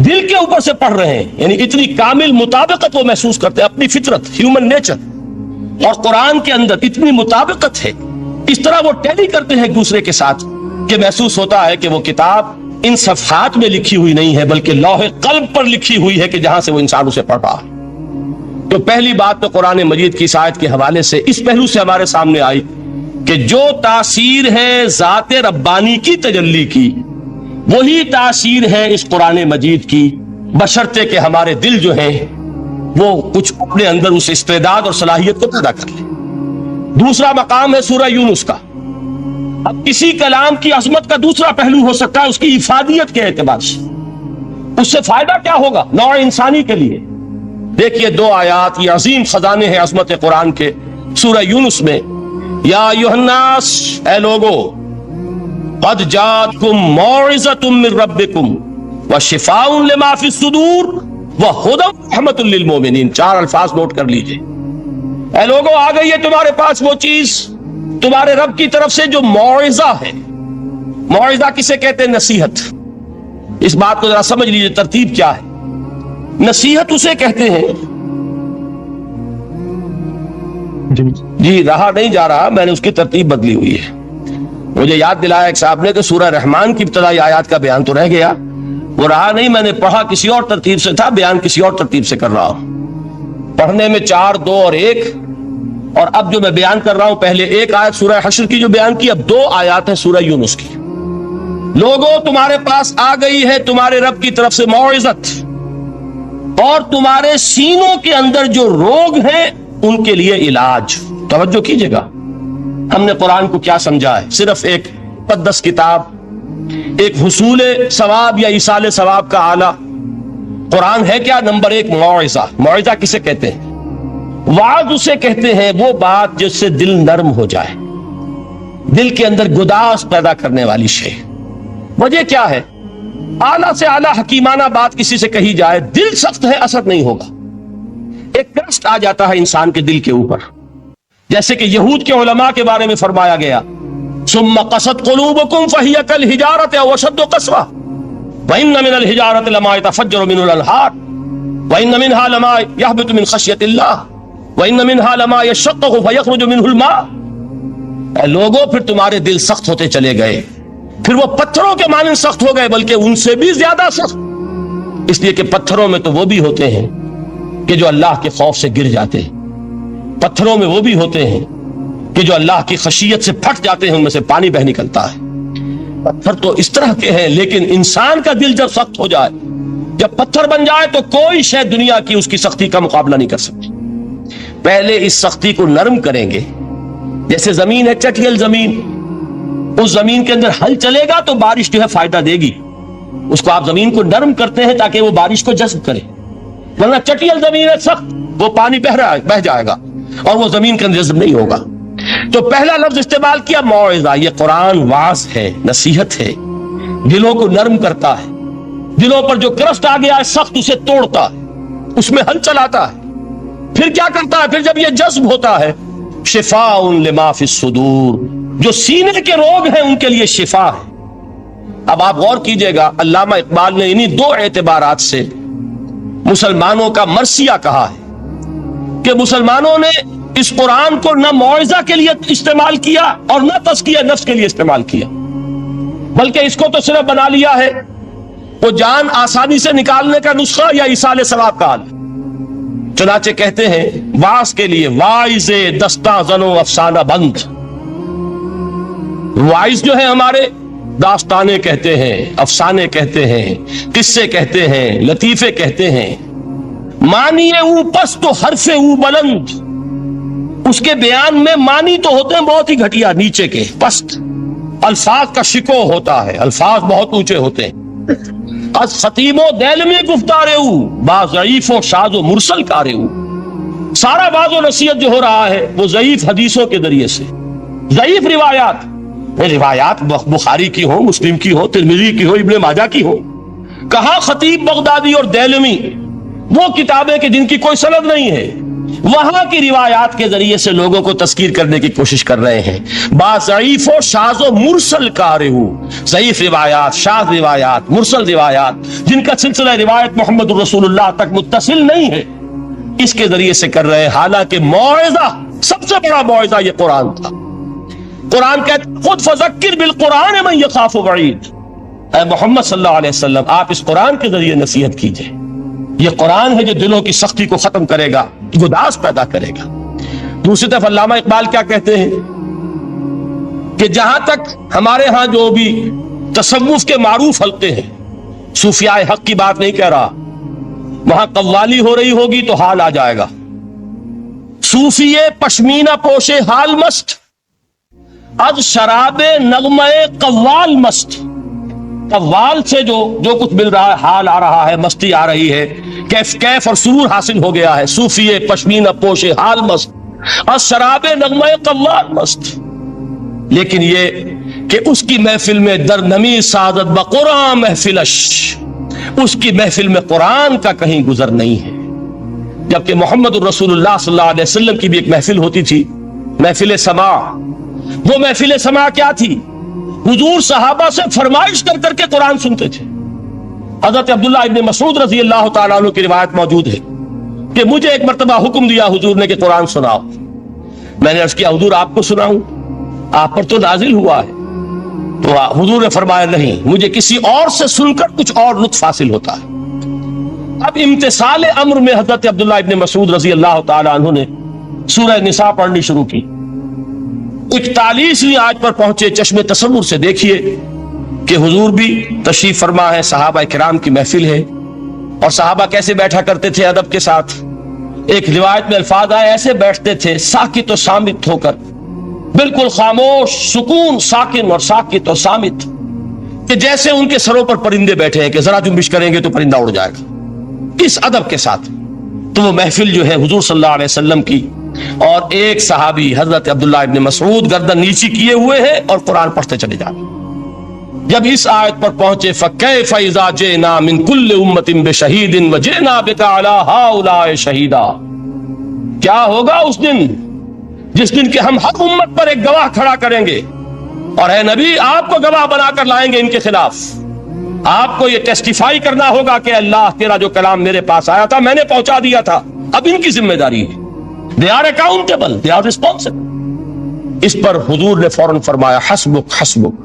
دل کے اوپر سے پڑھ رہے ہیں، یعنی اتنی کامل مطابقت وہ محسوس کرتے ہیں، اپنی فطرت، ہیومن نیچر اور قرآن کے اندر اتنی مطابقت ہے، اس طرح وہ ٹیلی کرتے ہیں ایک دوسرے کے ساتھ کہ محسوس ہوتا ہے کہ وہ کتاب ان صفحات میں لکھی ہوئی نہیں ہے بلکہ لوح قلب پر لکھی ہوئی ہے کہ جہاں سے وہ انسان اسے پڑھ رہا ہے۔ تو پہلی بات تو قرآن مجید کی اس آیت کے حوالے سے اس پہلو سے ہمارے سامنے آئی کہ جو تاثیر ہے ذات ربانی کی تجلی کی، وہی تاثیر ہے اس قرآن مجید کی، بشرطے کہ ہمارے دل جو ہیں وہ کچھ اپنے اندر اس استعداد اور صلاحیت کو پیدا کر لیں۔ دوسرا مقام ہے سورہ یونس کا۔ اب کسی کلام کی عظمت کا دوسرا پہلو ہو سکتا ہے اس کی افادیت کے اعتبار سے، اس سے فائدہ کیا ہوگا نوع انسانی کے لیے۔ دیکھیے 2 آیات، یہ عظیم خزانے ہیں عظمت قرآن کے۔ سورہ یونس میں یا ایھا الناس، اے لوگو، قد جاءتکم موعظۃ من ربکم وشفاء لما فی الصدور وہدی ورحمۃ للمؤمنین۔ 4 الفاظ نوٹ کر لیجئے۔ اے لوگو، آ گئی ہے تمہارے پاس وہ چیز تمہارے رب کی طرف سے جو موعظہ ہے۔ موعظہ کسے کہتے ہیں؟ نصیحت۔ اس بات کو ذرا سمجھ لیجئے، ترتیب کیا ہے۔ نصیحت اسے کہتے ہیں، جی رہا نہیں جا رہا، میں نے اس کی ترتیب بدلی ہوئی ہے۔ مجھے یاد دلایا ایک صاحب نے کہ سورہ رحمان کی ابتدائی آیات کا بیان تو رہ گیا، وہ رہا نہیں، میں نے پڑھا کسی اور ترتیب سے تھا، بیان کسی اور ترتیب سے کر رہا ہوں۔ پڑھنے میں 4، 2 اور 1 اور اب جو میں بیان کر رہا ہوں، پہلے ایک آیت سورہ حشر کی جو بیان کی، اب 2 آیات ہیں سورہ یونس کی۔ لوگوں تمہارے پاس آ گئی ہے تمہارے رب کی طرف سے موعظت، اور تمہارے سینوں کے اندر جو روگ ہیں ان کے لیے علاج۔ توجہ کیجئے گا، ہم نے قرآن کو کیا سمجھا ہے؟ صرف ایک مقدس کتاب، ایک حصول ثواب یا ایصال ثواب کا آلہ۔ قرآن ہے کیا؟ نمبر 1 موعظہ۔ موعظہ کسے کہتے ہیں؟ وعظ اسے کہتے ہیں وہ بات جس سے دل نرم ہو جائے، دل کے اندر گداز پیدا کرنے والی شے۔ وجہ کیا ہے؟ اعلیٰ سے اعلیٰ حکیمانہ بات کسی سے کہی جائے، دل سخت ہے، اثر نہیں ہوگا، ایک کرسٹ آ جاتا ہے انسان کے دل کے اوپر۔ جیسے کہ یہود کے علماء کے بارے میں فرمایا گیا، ثم قست قلوبکم فہی کالحجارۃ او اشد قسوہ وان من الحجارۃ لما يتفجر منه الانہار وان منها لما يهبط من خشیۃ اللہ وان منها لما يشقق فيخرج منه الماء۔ اے لوگوں، پھر تمہارے دل سخت ہوتے چلے گئے، پھر وہ پتھروں کے مانند سخت ہو گئے، بلکہ ان سے بھی زیادہ سخت، اس لیے کہ پتھروں میں تو وہ بھی ہوتے ہیں کہ جو اللہ کے خوف سے گر جاتے ہیں، پتھروں میں وہ بھی ہوتے ہیں کہ جو اللہ کی خشیت سے پھٹ جاتے ہیں، ان میں سے پانی بہ نکلتا ہے۔ پتھر تو اس طرح کے ہیں، لیکن انسان کا دل جب سخت ہو جائے، جب پتھر بن جائے، تو کوئی شے دنیا کی اس کی سختی کا مقابلہ نہیں کر سکتی۔ پہلے اس سختی کو نرم کریں گے، جیسے زمین ہے چٹیل زمین، اس زمین کے اندر ہل چلے گا تو بارش جو ہے فائدہ دے گی، اس کو آپ زمین کو نرم کرتے ہیں تاکہ وہ بارش کو جذب کرے، ورنہ چٹیل زمین ہے سخت، وہ پانی بہ جائے گا اور وہ زمین کے اندر جذب نہیں ہوگا۔ تو پہلا لفظ استعمال کیا موعظہ۔ یہ قرآن واعظ ہے، نصیحت ہے، دلوں کو نرم کرتا ہے، دلوں پر جو کرسٹ آ گیا ہے سخت اسے توڑتا ہے، اس میں ہل چلاتا ہے۔ پھر کیا کرتا ہے؟ پھر جب یہ جذب ہوتا ہے، شفاء لما فی الصدور، جو سینے کے روگ ہیں ان کے لیے شفا ہے۔ اب آپ غور کیجئے گا، علامہ اقبال نے انہی 2 اعتبارات سے مسلمانوں کا مرثیہ کہا ہے کہ مسلمانوں نے اس قرآن کو نہ موعظہ کے لیے استعمال کیا اور نہ تزکیہ نفس کے لیے استعمال کیا، بلکہ اس کو تو صرف بنا لیا ہے وہ جان آسانی سے نکالنے کا نسخہ یا ایصال ثواب کا حل۔ چنانچہ کہتے ہیں واعظ کے لیے واعظ دستاں زنو افسانہ بند۔ واعظ جو ہے ہمارے داستانے کہتے ہیں، افسانے کہتے ہیں، قصے کہتے ہیں، لطیفے کہتے ہیں، معنی او پست و حرف او بلند۔ اس کے بیان میں معنی تو ہوتے ہیں بہت ہی گھٹیا، نیچے کے پست، الفاظ کا شکو ہوتا ہے، الفاظ بہت اونچے ہوتے ہیں۔ از خطیب و دیلمی گفتارے او با ضعیف و شاذ و مرسل کارے او۔ سارا باز و نصیحت جو ہو رہا ہے وہ ضعیف حدیثوں کے ذریعے سے، ضعیف روایات بخاری کی ہو، مسلم کی ہو، ترمذی کی ہو، ابن ماجہ کی ہو۔ کہاں خطیب بغدادی اور دیلمی، وہ کتابیں کہ جن کی کوئی سند نہیں ہے، وہاں کی روایات کے ذریعے سے لوگوں کو تذکیر کرنے کی کوشش کر رہے ہیں۔ با ضعیف و شاذ و مرسل کارے ہو، ضعیف روایات، شاذ روایات، مرسل روایات، جن کا سلسلہ روایت محمد رسول اللہ تک متصل نہیں ہے، اس کے ذریعے سے کر رہے ہیں۔ حالانکہ موعظہ، سب سے بڑا موعظہ یہ قرآن تھا۔ قرآن کہتا ہے خود فذکر بالقرآن من یخاف وعید۔ اے محمد صلی اللہ علیہ وسلم، آپ اس قرآن کے ذریعے نصیحت کیجئے۔ یہ قرآن ہے جو دلوں کی سختی کو ختم کرے گا، گداز پیدا کرے گا۔ دوسری طرف علامہ اقبال کیا کہتے ہیں کہ جہاں تک ہمارے ہاں جو بھی تصوف کے معروف حلقے ہیں، صوفیاء حق کی بات نہیں کہہ رہا، وہاں قوالی ہو رہی ہوگی تو حال آ جائے گا۔ صوفی پشمینہ پوشے حال مست، از شراب نغمہ قوال مست۔ قوال سے جو کچھ مل رہا ہے، حال آ رہا ہے، مستی آ رہی ہے، کیف اور سرور حاصل ہو گیا ہے۔ صوفی پشمینہ پوشے حال مست، از شراب نغمہ قوال مست۔ لیکن یہ کہ اس کی محفل میں در نمی سعادت بقرآن محفلش، اس کی محفل میں قرآن کا کہیں گزر نہیں ہے۔ جبکہ محمد الرسول اللہ صلی اللہ علیہ وسلم کی بھی ایک محفل ہوتی تھی، محفل سماع۔ وہ محفل سماع کیا تھی؟ حضور صحابہ سے فرمائش کر کر کے قرآن سنتے تھے۔ حضرت عبداللہ ابن مسعود رضی اللہ تعالیٰ عنہ کی روایت موجود ہے کہ مجھے ایک مرتبہ حکم دیا حضور نے کہ قرآن سناؤ۔ میں نے عرض کیا حضور آپ کو سناؤں؟ آپ پر تو نازل ہوا ہے۔ تو حضور نے فرمایا نہیں، مجھے کسی اور سے سن کر کچھ اور لطف حاصل ہوتا ہے۔ اب امتثال امر میں حضرت عبداللہ ابن مسعود رضی اللہ تعالیٰ عنہ نے سورہ نساء پڑھنی شروع کی. 41ویں آیت پر پہنچے. چشم تصور سے دیکھیے کہ حضور بھی تشریف فرما ہے, صحابہ کرام کی محفل ہے, اور صحابہ کیسے بیٹھا کرتے تھے ادب کے ساتھ. ایک روایت میں الفاظ آئے ایسے بیٹھتے تھے ساکت و صامت ہو کر, بالکل خاموش, سکون, ساکن اور ساکت اور صامت, کہ جیسے ان کے سروں پر پرندے بیٹھے ہیں کہ ذرا جنبش کریں گے تو پرندہ اڑ جائے گا, اس ادب کے ساتھ. تو وہ محفل جو ہے حضور صلی اللہ علیہ وسلم کی, اور ایک صحابی حضرت عبداللہ ابن مسعود گردن نیچی کیے ہوئے ہیں اور قرآن پڑھتے چلے جا رہے ہیں. جب اس آیت پر پہنچے فَكَيْفَ إِذَا جِئْنَا مِن كُلِّ أُمَّةٍ بِشَهِيدٍ وَجِئْنَا بِكَ عَلَى هَؤُلَاءِ شَهِيدًا, کیا ہوگا اس دن جس دن کہ ہم ہر امت پر ایک گواہ کھڑا کریں گے, اور اے نبی آپ کو گواہ بنا کر لائیں گے ان کے خلاف. آپ کو یہ ٹیسٹیفائی کرنا ہوگا کہ اللہ تیرا جو کلام میرے پاس آیا تھا میں نے پہنچا دیا تھا, اب ان کی ذمہ داری ہے. They are accountable, they are responsible. اس پر حضور نے فوراً فرمایا حسبک حسبک,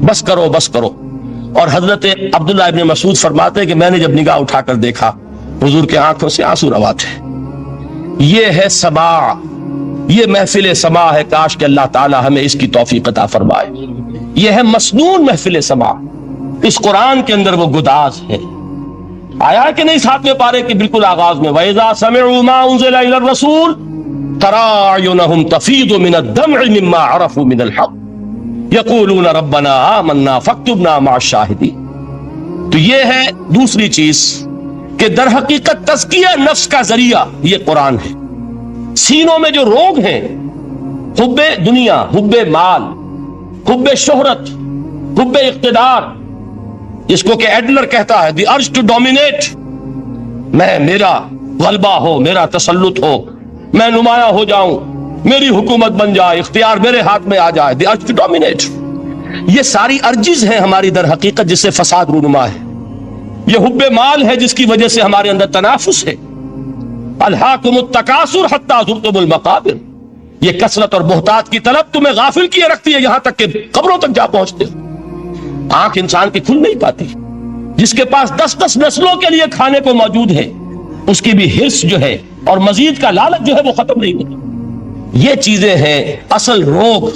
بس کرو بس کرو. اور حضرت عبداللہ ابن مسعود فرماتے ہیں کہ میں نے جب نگاہ اٹھا کر دیکھا حضور کے آنکھوں سے آنسو روا تھے. یہ ہے سماع, یہ محفل سماع ہے. کاش کہ اللہ تعالی ہمیں اس کی توفیق عطا فرمائے. یہ ہے مسنون محفل سماع. اس قرآن کے اندر وہ گداز ہے. آیا کہ نہیں ساتویں پارے کے بالکل آغاز میں وَإِذَا سَمِعُوا مَا أُنزِلَ إِلَى الرَّسُولِ تَرَىٰ أَعْيُنَهُمْ تَفِيضُ مِنَ الدَّمْعِ مِمَّا عَرَفُوا مِنَ الْحَقِّ يَقُولُونَ رَبَّنَا آمَنَّا فَاكْتُبْنَا مَعَ الشَّاهِدِينَ. تو یہ ہے دوسری چیز کہ در حقیقت تزکیہ نفس کا ذریعہ یہ قرآن ہے. سینوں میں جو روگ ہیں, حب دنیا, حب مال, حب شہرت, حب اقتدار, جس کو کہ ایڈلر کہتا ہے دی ارج ٹو ڈومینیٹ, میرا غلبہ ہو, میرا تسلط ہو, میں نمایاں ہو جاؤں, میری حکومت بن جائے, اختیار میرے ہاتھ میں آ جائے, دی ارج ٹو ڈومینیٹ. یہ ساری ارجز ہیں ہماری در حقیقت جس سے فساد رونما ہے. یہ حب مال ہے جس کی وجہ سے ہمارے اندر تنافس ہے. الہاکم التکاثر حتی زرتم المقابر, یہ کثرت اور بہتات کی طلب تمہیں غافل کیے رکھتی ہے یہاں تک کہ قبروں تک جا پہنچتے ہو. آنکھ انسان کی کھل نہیں پاتی. جس کے پاس 10 نسلوں کے لیے کھانے کو موجود ہے اس کی بھی حرص جو ہے اور مزید کا لالچ جو ہے وہ ختم نہیں ہوتا. یہ چیزیں ہیں اصل روگ.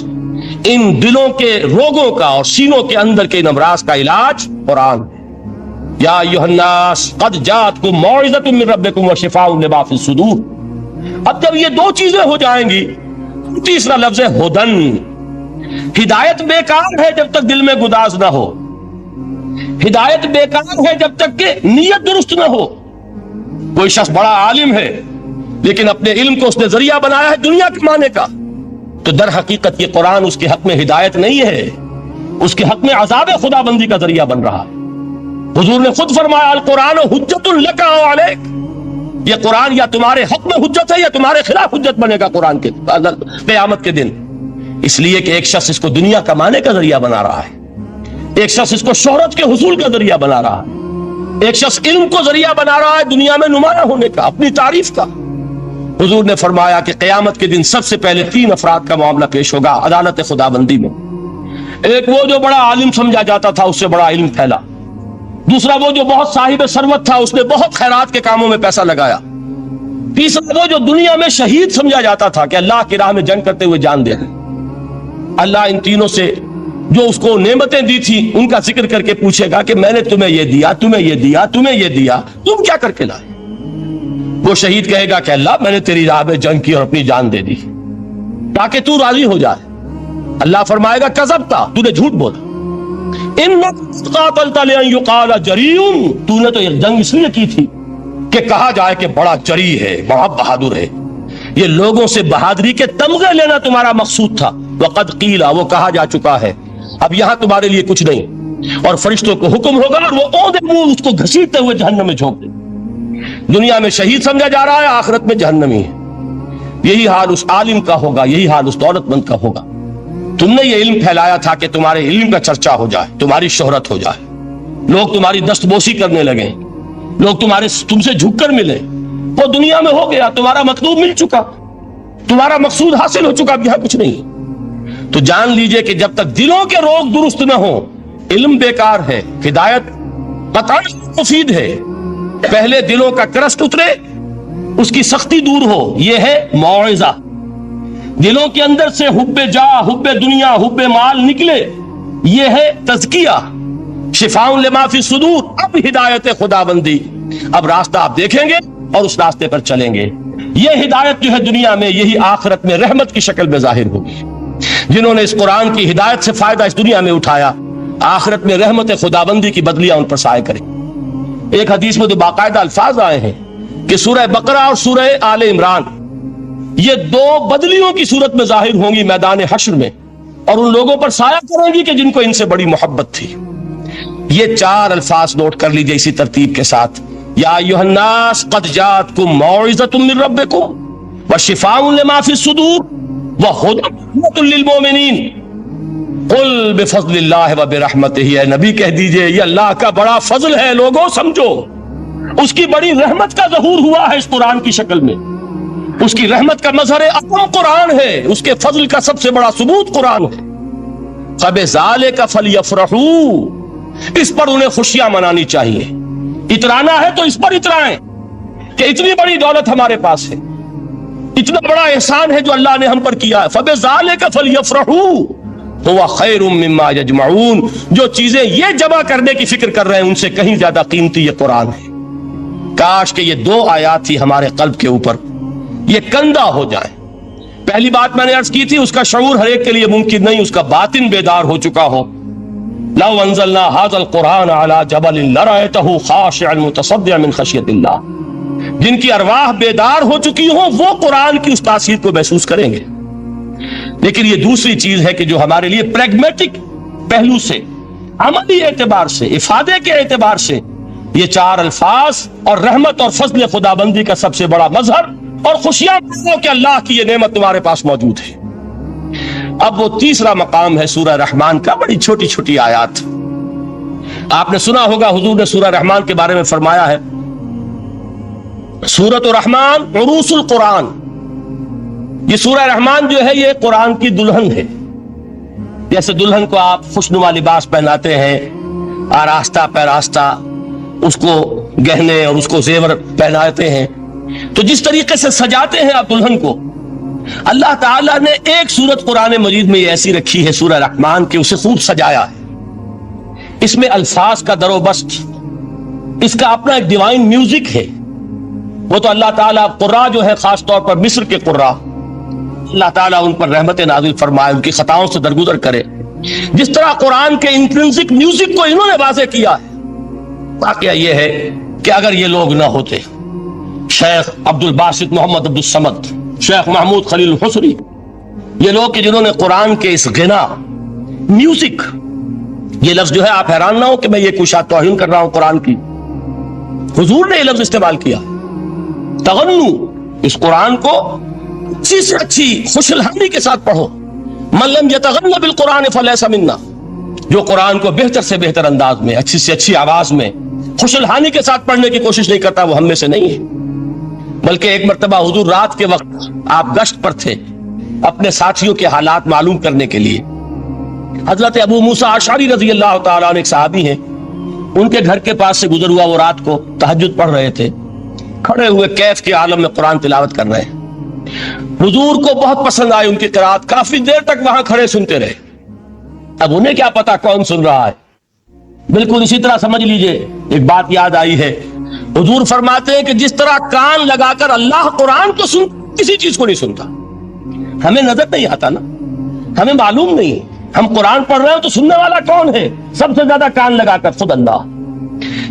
ان دلوں کے روگوں کا اور سینوں کے اندر کے امراض کا علاج قرآن ہے. یا ایھا الناس قد جاءتکم موعظۃ من ربکم وشفاء لما فی الصدور. اب جب یہ دو چیزیں ہو جائیں گی, تیسرا لفظ ہے ہدن. ہدایت بیکار ہے جب تک دل میں گداز نہ ہو. ہدایت بیکار ہے جب تک کہ نیت درست نہ ہو. کوئی شخص بڑا عالم ہے لیکن اپنے علم کو اس نے ذریعہ بنایا ہے دنیا کمانے کا, تو در حقیقت یہ قرآن اس کے حق میں ہدایت نہیں ہے, اس کے حق میں عذاب خدا بندی کا ذریعہ بن رہا ہے. حضور نے خود فرمایا القرآن حجت لک و علیک. یہ قرآن یا تمہارے حق میں حجت ہے یا تمہارے خلاف حجت بنے گا قرآن کے قیامت کے دن. اس لیے کہ ایک شخص اس کو دنیا کمانے کا ذریعہ بنا رہا ہے, ایک شخص اس کو شہرت کے حصول کا ذریعہ بنا رہا ہے, ایک شخص علم کو ذریعہ بنا رہا ہے دنیا میں نمایاں ہونے کا, اپنی تعریف کا. حضور نے فرمایا کہ قیامت کے دن سب سے پہلے 3 افراد کا معاملہ پیش ہوگا عدالت خدا بندی میں. ایک وہ جو بڑا عالم سمجھا جاتا تھا, اس سے بڑا علم پھیلا. دوسرا وہ جو بہت صاحب ثروت تھا, اس نے بہت خیرات کے کاموں میں پیسہ لگایا. تیسرا وہ جو دنیا میں شہید سمجھا جاتا تھا کہ اللہ کی راہ میں جنگ کرتے ہوئے جان دے. اللہ ان تینوں سے جو اس کو نعمتیں دی تھی ان کا ذکر کر کے پوچھے گا کہ میں نے تمہیں یہ دیا, تمہیں یہ دیا, تمہیں یہ دیا, تم کیا کر کے لائے؟ وہ شہید کہے گا کہ اللہ میں نے تیری راہ میں جنگ کی اور اپنی جان دے دی تاکہ تو راضی ہو جائے. اللہ فرمائے گا کذبتا, تو نے جھوٹ بولا. انک قاتلت لئن یقال جریء, تو نے تو یہ جنگ اس لیے کی تھی کہ کہا جائے کہ بڑا جری ہے, بڑا بہادر ہے. یہ لوگوں سے بہادری کے تمغے لینا تمہارا مقصود تھا. وقد قیل, وہ کہا جا چکا ہے, اب یہاں تمہارے لیے کچھ نہیں. اور فرشتوں کو حکم ہوگا اور وہ اوندے منہ اس کو گھسیٹتے ہوئے جہنم میں جھونک دیں. دنیا میں شہید سمجھا جا رہا ہے, آخرت میں جہنمی ہے. یہی حال اس عالم کا ہوگا, یہی حال اس دولت مند کا ہوگا. تم نے یہ علم پھیلایا تھا کہ تمہارے علم کا چرچا ہو جائے, تمہاری شہرت ہو جائے, لوگ تمہاری دستبوسی کرنے لگیں, لوگ تم سے جھک کر ملے. وہ دنیا میں ہو گیا, تمہارا مطلوب مل چکا, تمہارا مقصود حاصل ہو چکا, اب یہاں کچھ نہیں. تو جان لیجئے کہ جب تک دلوں کے روگ درست نہ ہو, علم بیکار ہے, ہدایت قطعاً مفید ہے. پہلے دلوں کا کرسٹ اترے, اس کی سختی دور ہو، یہ ہے موعظہ۔ دلوں کے اندر سے حب جاہ، حب دنیا، حب مال نکلے، یہ ہے تزکیہ۔ شفاء لما فی الصدور، اب ہدایت خداوندی، اب راستہ آپ دیکھیں گے اور اس راستے پر چلیں گے۔ یہ ہدایت جو ہے دنیا میں، یہی آخرت میں رحمت کی شکل میں ظاہر ہوگی۔ جنہوں نے اس قرآن کی ہدایت سے فائدہ اس دنیا میں اٹھایا، آخرت میں رحمت خداوندی کی بدلیاں ان پر سایہ کریں۔ ایک حدیث میں تو باقاعدہ الفاظ آئے ہیں کہ سورہ بقرہ اور سورہ آل عمران یہ دو بدلیوں کی صورت میں ظاہر ہوں گی میدان حشر میں، اور ان لوگوں پر سایہ کریں گی کہ جن کو ان سے بڑی محبت تھی۔ یہ چار الفاظ نوٹ کر لیجئے اسی ترتیب کے ساتھ: یا ایھا الناس قد جاءتکم موعظۃ من ربکم وشفاء لما فی الصدور وہدی ورحمۃ للمؤمنین قل بفضل اللہ وبرحمتہ۔ اے نبی کہہ دیجئے یہ اللہ کا بڑا فضل ہے، لوگوں سمجھو، اس کی بڑی رحمت کا ظہور ہوا ہے اس قرآن کی شکل میں۔ اس کی رحمت کا مظہر اعظم قرآن ہے، اس کے فضل کا سب سے بڑا ثبوت قرآن ہے۔ فبذالک فلیفرحوا، اس پر انہیں خوشیاں منانی چاہیے۔ اترانا ہے تو اس پر اترائیں کہ اتنی بڑی دولت ہمارے پاس ہے، اتنا بڑا احسان ہے جو اللہ نے ہم پر کیا ہے۔ فبذالک فلیفرحوا هو خیر مما یجمعون، جو چیزیں یہ جمع کرنے کی فکر کر رہے ہیں ان سے کہیں زیادہ قیمتی یہ قرآن ہے۔ کاش کہ یہ دو آیات ہی ہمارے قلب کے اوپر یہ کندہ ہو جائیں۔ پہلی بات میں نے عرض کی تھی، اس کا شعور ہر ایک کے لیے ممکن نہیں، اس کا باطن بیدار ہو چکا ہو۔ لو انزلنا هذا القرآن على جبل لرأيته خاشعا متصدعا من خشیۃ اللہ، جن کی ارواح بیدار ہو چکی ہوں وہ قرآن کی اس تاثیر کو محسوس کریں گے۔ لیکن یہ دوسری چیز ہے کہ جو ہمارے لیے پریگمیٹک پہلو سے، عملی اعتبار سے، افادے کے اعتبار سے یہ چار الفاظ اور رحمت اور فضل خدابندی کا سب سے بڑا مظہر، اور خوشیاں مناؤ کہ اللہ کی یہ نعمت تمہارے پاس موجود ہے۔ اب وہ تیسرا مقام ہے سورہ رحمان کا، بڑی چھوٹی چھوٹی آیات۔ آپ نے سنا ہوگا حضور نے سورہ رحمان کے بارے میں فرمایا ہے، سورۃ الرحمان عروس القرآن۔ یہ سورہ رحمان جو ہے یہ قرآن کی دلہن ہے۔ جیسے دلہن کو آپ خوشنما لباس پہناتے ہیں، آراستہ پیراستہ اس کو گہنے اور اس کو زیور پہناتے ہیں، تو جس طریقے سے سجاتے ہیں آپ دلہن کو، اللہ تعالیٰ نے ایک سورت قرآن مجید میں یہ ایسی رکھی ہے سورہ رحمان کہ اسے خوب سجایا ہے۔ اس میں الفاظ کا در و بست، اس کا اپنا ایک ڈیوائن میوزک ہے۔ وہ تو اللہ تعالیٰ قراء جو ہے، خاص طور پر مصر کے قراء، اللہ تعالیٰ ان پر رحمت نازل فرمائے، ان کی خطاؤں سے درگزر کرے۔ جس طرح قرآن کے انٹرنسک میوزک کو انہوں نے واضح کیا ہے۔ واقعہ یہ ہے کہ اگر یہ لوگ نہ ہوتے، شیخ عبد الباسط محمد عبد الصمد، شیخ محمود خلیل الحصری، یہ لوگ کہ جنہوں نے قرآن کے اس غنا، میوزک، یہ لفظ جو ہے آپ حیران نہ ہو کہ میں یہ کوئی شاید توہین کر رہا ہوں قرآن کی، حضور نے یہ لفظ استعمال کیا، تغنو، اس قرآن کو اچھی سے اچھی خوش الحمدی کے ساتھ پڑھو۔ من لم یتغن بالقرآن فلیس منا، جو قرآن کو بہتر سے بہتر انداز میں، اچھی سے اچھی آواز میں، خوش الحانی کے ساتھ پڑھنے کی کوشش نہیں کرتا، وہ ہم میں سے نہیں ہے۔ بلکہ ایک مرتبہ حضور رات کے وقت آپ گشت پر تھے اپنے ساتھیوں کے حالات معلوم کرنے کے لیے۔ حضرت ابو موسیٰ اشعری رضی اللہ تعالیٰ عنہ ایک صحابی ہیں، ان کے گھر کے پاس سے گزر ہوا، وہ رات کو تہجد پڑھ رہے تھے، کھڑے ہوئے کیف کے عالم میں قرآن تلاوت کر رہے ہیں۔ حضور کو بہت پسند آئی ان کی قرات، کافی دیر تک وہاں کھڑے سنتے رہے۔ اب انہیں کیا پتا کون سن رہا ہے، بالکل اسی طرح سمجھ لیجئے ایک بات یاد آئی ہے، حضور فرماتے ہیں کہ جس طرح کان لگا کر اللہ قرآن کو سن، کسی چیز کو نہیں سنتا۔ ہمیں نظر نہیں آتا نا، ہمیں معلوم نہیں، ہم قرآن پڑھ رہے ہیں تو سننے والا کون ہے؟ سب سے زیادہ کان لگا کر خود اللہ۔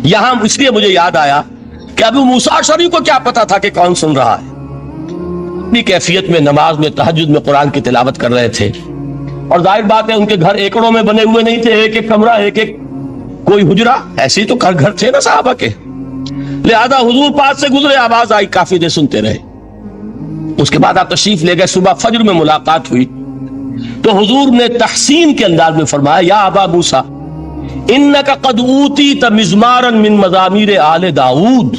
یہاں اس لیے مجھے یاد آیا کہ ابو موسیٰ اشعری کو کیا پتا تھا کہ کون سن رہا ہے۔ اپنی کیفیت میں نماز میں تہجد میں قرآن کی تلاوت کر رہے تھے، اور ظاہر بات ہے ان کے گھر ایکڑوں میں بنے ہوئے نہیں تھے، ایک ایک کمرہ، ایک ایک کوئی حجرہ، ایسے ہی تو گھر تھے نا صحابہ کے، لہذا حضور پاس سے گزرے، آواز آئی، کافی دیر سنتے رہے۔ اس کے بعد آپ تشریف لے گئے، صبح فجر میں ملاقات ہوئی تو حضور نے تحسین کے انداز میں فرمایا، یا ابا موسیٰ انک قد اوتیت مزمارا من مزامیر آل داؤد،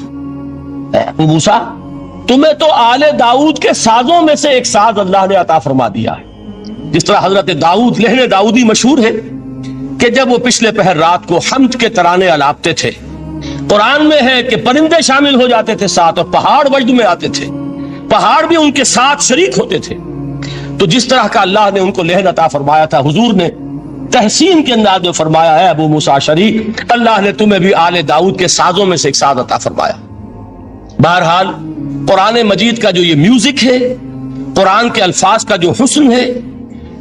اے ابو موسیٰ تمہیں تو آل داؤد کے سازوں میں سے ایک ساز اللہ نے عطا فرما دیا ہے۔ جس طرح حضرت داؤد، لہن داؤدی مشہور ہے کہ جب وہ پچھلے پہر رات کو حمد کے ترانے الاپتے تھے، قرآن میں ہے کہ پرندے شامل ہو جاتے تھے ساتھ، اور پہاڑ وجد میں آتے تھے، پہاڑ بھی ان کے ساتھ شریک ہوتے تھے۔ تو جس طرح کا اللہ نے ان کو لہن عطا فرمایا تھا، حضور نے تحسین کے انداز میں فرمایا ہے ابو موسیٰ اشعری، اللہ نے تمہیں بھی آل داؤد کے سازوں میں سے ایک ساز عطا فرمایا۔ بہرحال قرآن مجید کا جو یہ میوزک ہے، قرآن کے الفاظ کا جو حسن ہے،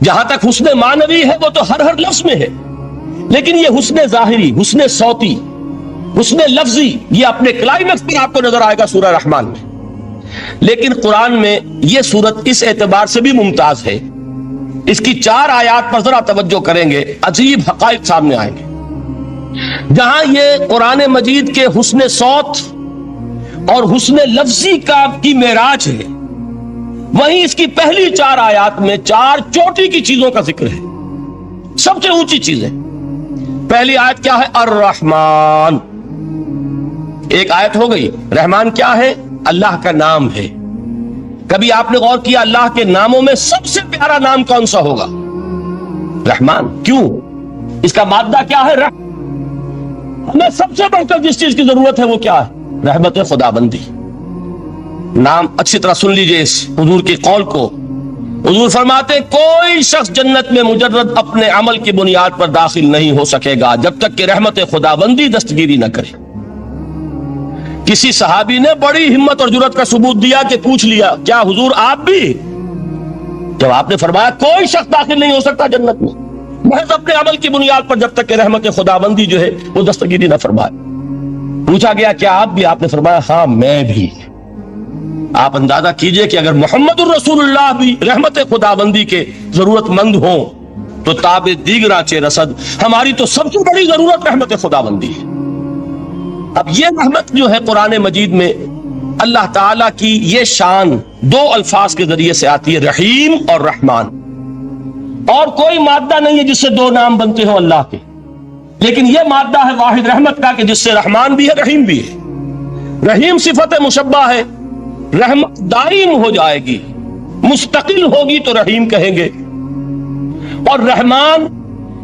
جہاں تک حسن معنوی ہے وہ تو ہر لفظ میں ہے، لیکن یہ حسن ظاہری، حسن صوتی، حسن لفظی، یہ اپنے کلائمیکس پر آپ کو نظر آئے گا سورہ رحمان میں۔ لیکن قرآن میں یہ سورت اس اعتبار سے بھی ممتاز ہے، اس کی 4 آیات پر ذرا توجہ کریں گے، عجیب حقائق سامنے آئیں گے۔ جہاں یہ قرآن مجید کے حسن صوت اور حسن لفظی کی معراج ہے، وہیں اس کی پہلی 4 آیات میں 4 چوٹی کی چیزوں کا ذکر ہے، سب سے اونچی چیزیں۔ پہلی آیت کیا ہے؟ الرحمن، ایک آیت ہو گئی۔ رحمان کیا ہے؟ اللہ کا نام ہے۔ کبھی آپ نے غور کیا اللہ کے ناموں میں سب سے پیارا نام کون سا ہوگا؟ رحمان۔ کیوں؟ اس کا مادہ کیا ہے؟ ہمیں سب سے بڑھ کر جس چیز کی ضرورت ہے وہ کیا ہے؟ رحمت خداوندی۔ نام اچھی طرح سن لیجئے اس حضور کی قول کو۔ حضور فرماتے ہیں کوئی شخص جنت میں مجرد اپنے عمل کی بنیاد پر داخل نہیں ہو سکے گا جب تک کہ رحمت خداوندی دستگیری نہ کرے۔ کسی صحابی نے بڑی ہمت اور جرات کا ثبوت دیا کہ پوچھ لیا کیا حضور آپ بھی؟ جب آپ نے فرمایا کوئی شخص داخل نہیں ہو سکتا جنت میں محض اپنے عمل کی بنیاد پر جب تک کہ رحمت خداوندی جو ہے وہ دستگیری نہ فرمائے۔ پوچھا گیا کیا آپ بھی؟ آپ نے فرمایا ہاں میں بھی۔ آپ اندازہ کیجئے کہ اگر محمد الرسول اللہ بھی رحمت خداوندی کے ضرورت مند ہوں تو تاب دیگراں چہ رسد، ہماری تو سب سے بڑی ضرورت رحمت خداوندی ہے۔ اب یہ رحمت جو ہے قرآن مجید میں اللہ تعالیٰ کی یہ شان 2 الفاظ کے ذریعے سے آتی ہے، رحیم اور رحمان۔ اور کوئی مادہ نہیں ہے جس سے 2 نام بنتے ہوں اللہ کے، لیکن یہ مادہ ہے واحد رحمت کا کہ جس سے رحمان بھی ہے رحیم بھی ہے۔ رحیم صفت مشبہ ہے، رحمت دائم ہو جائے گی، مستقل ہوگی تو رحیم کہیں گے۔ اور رحمان،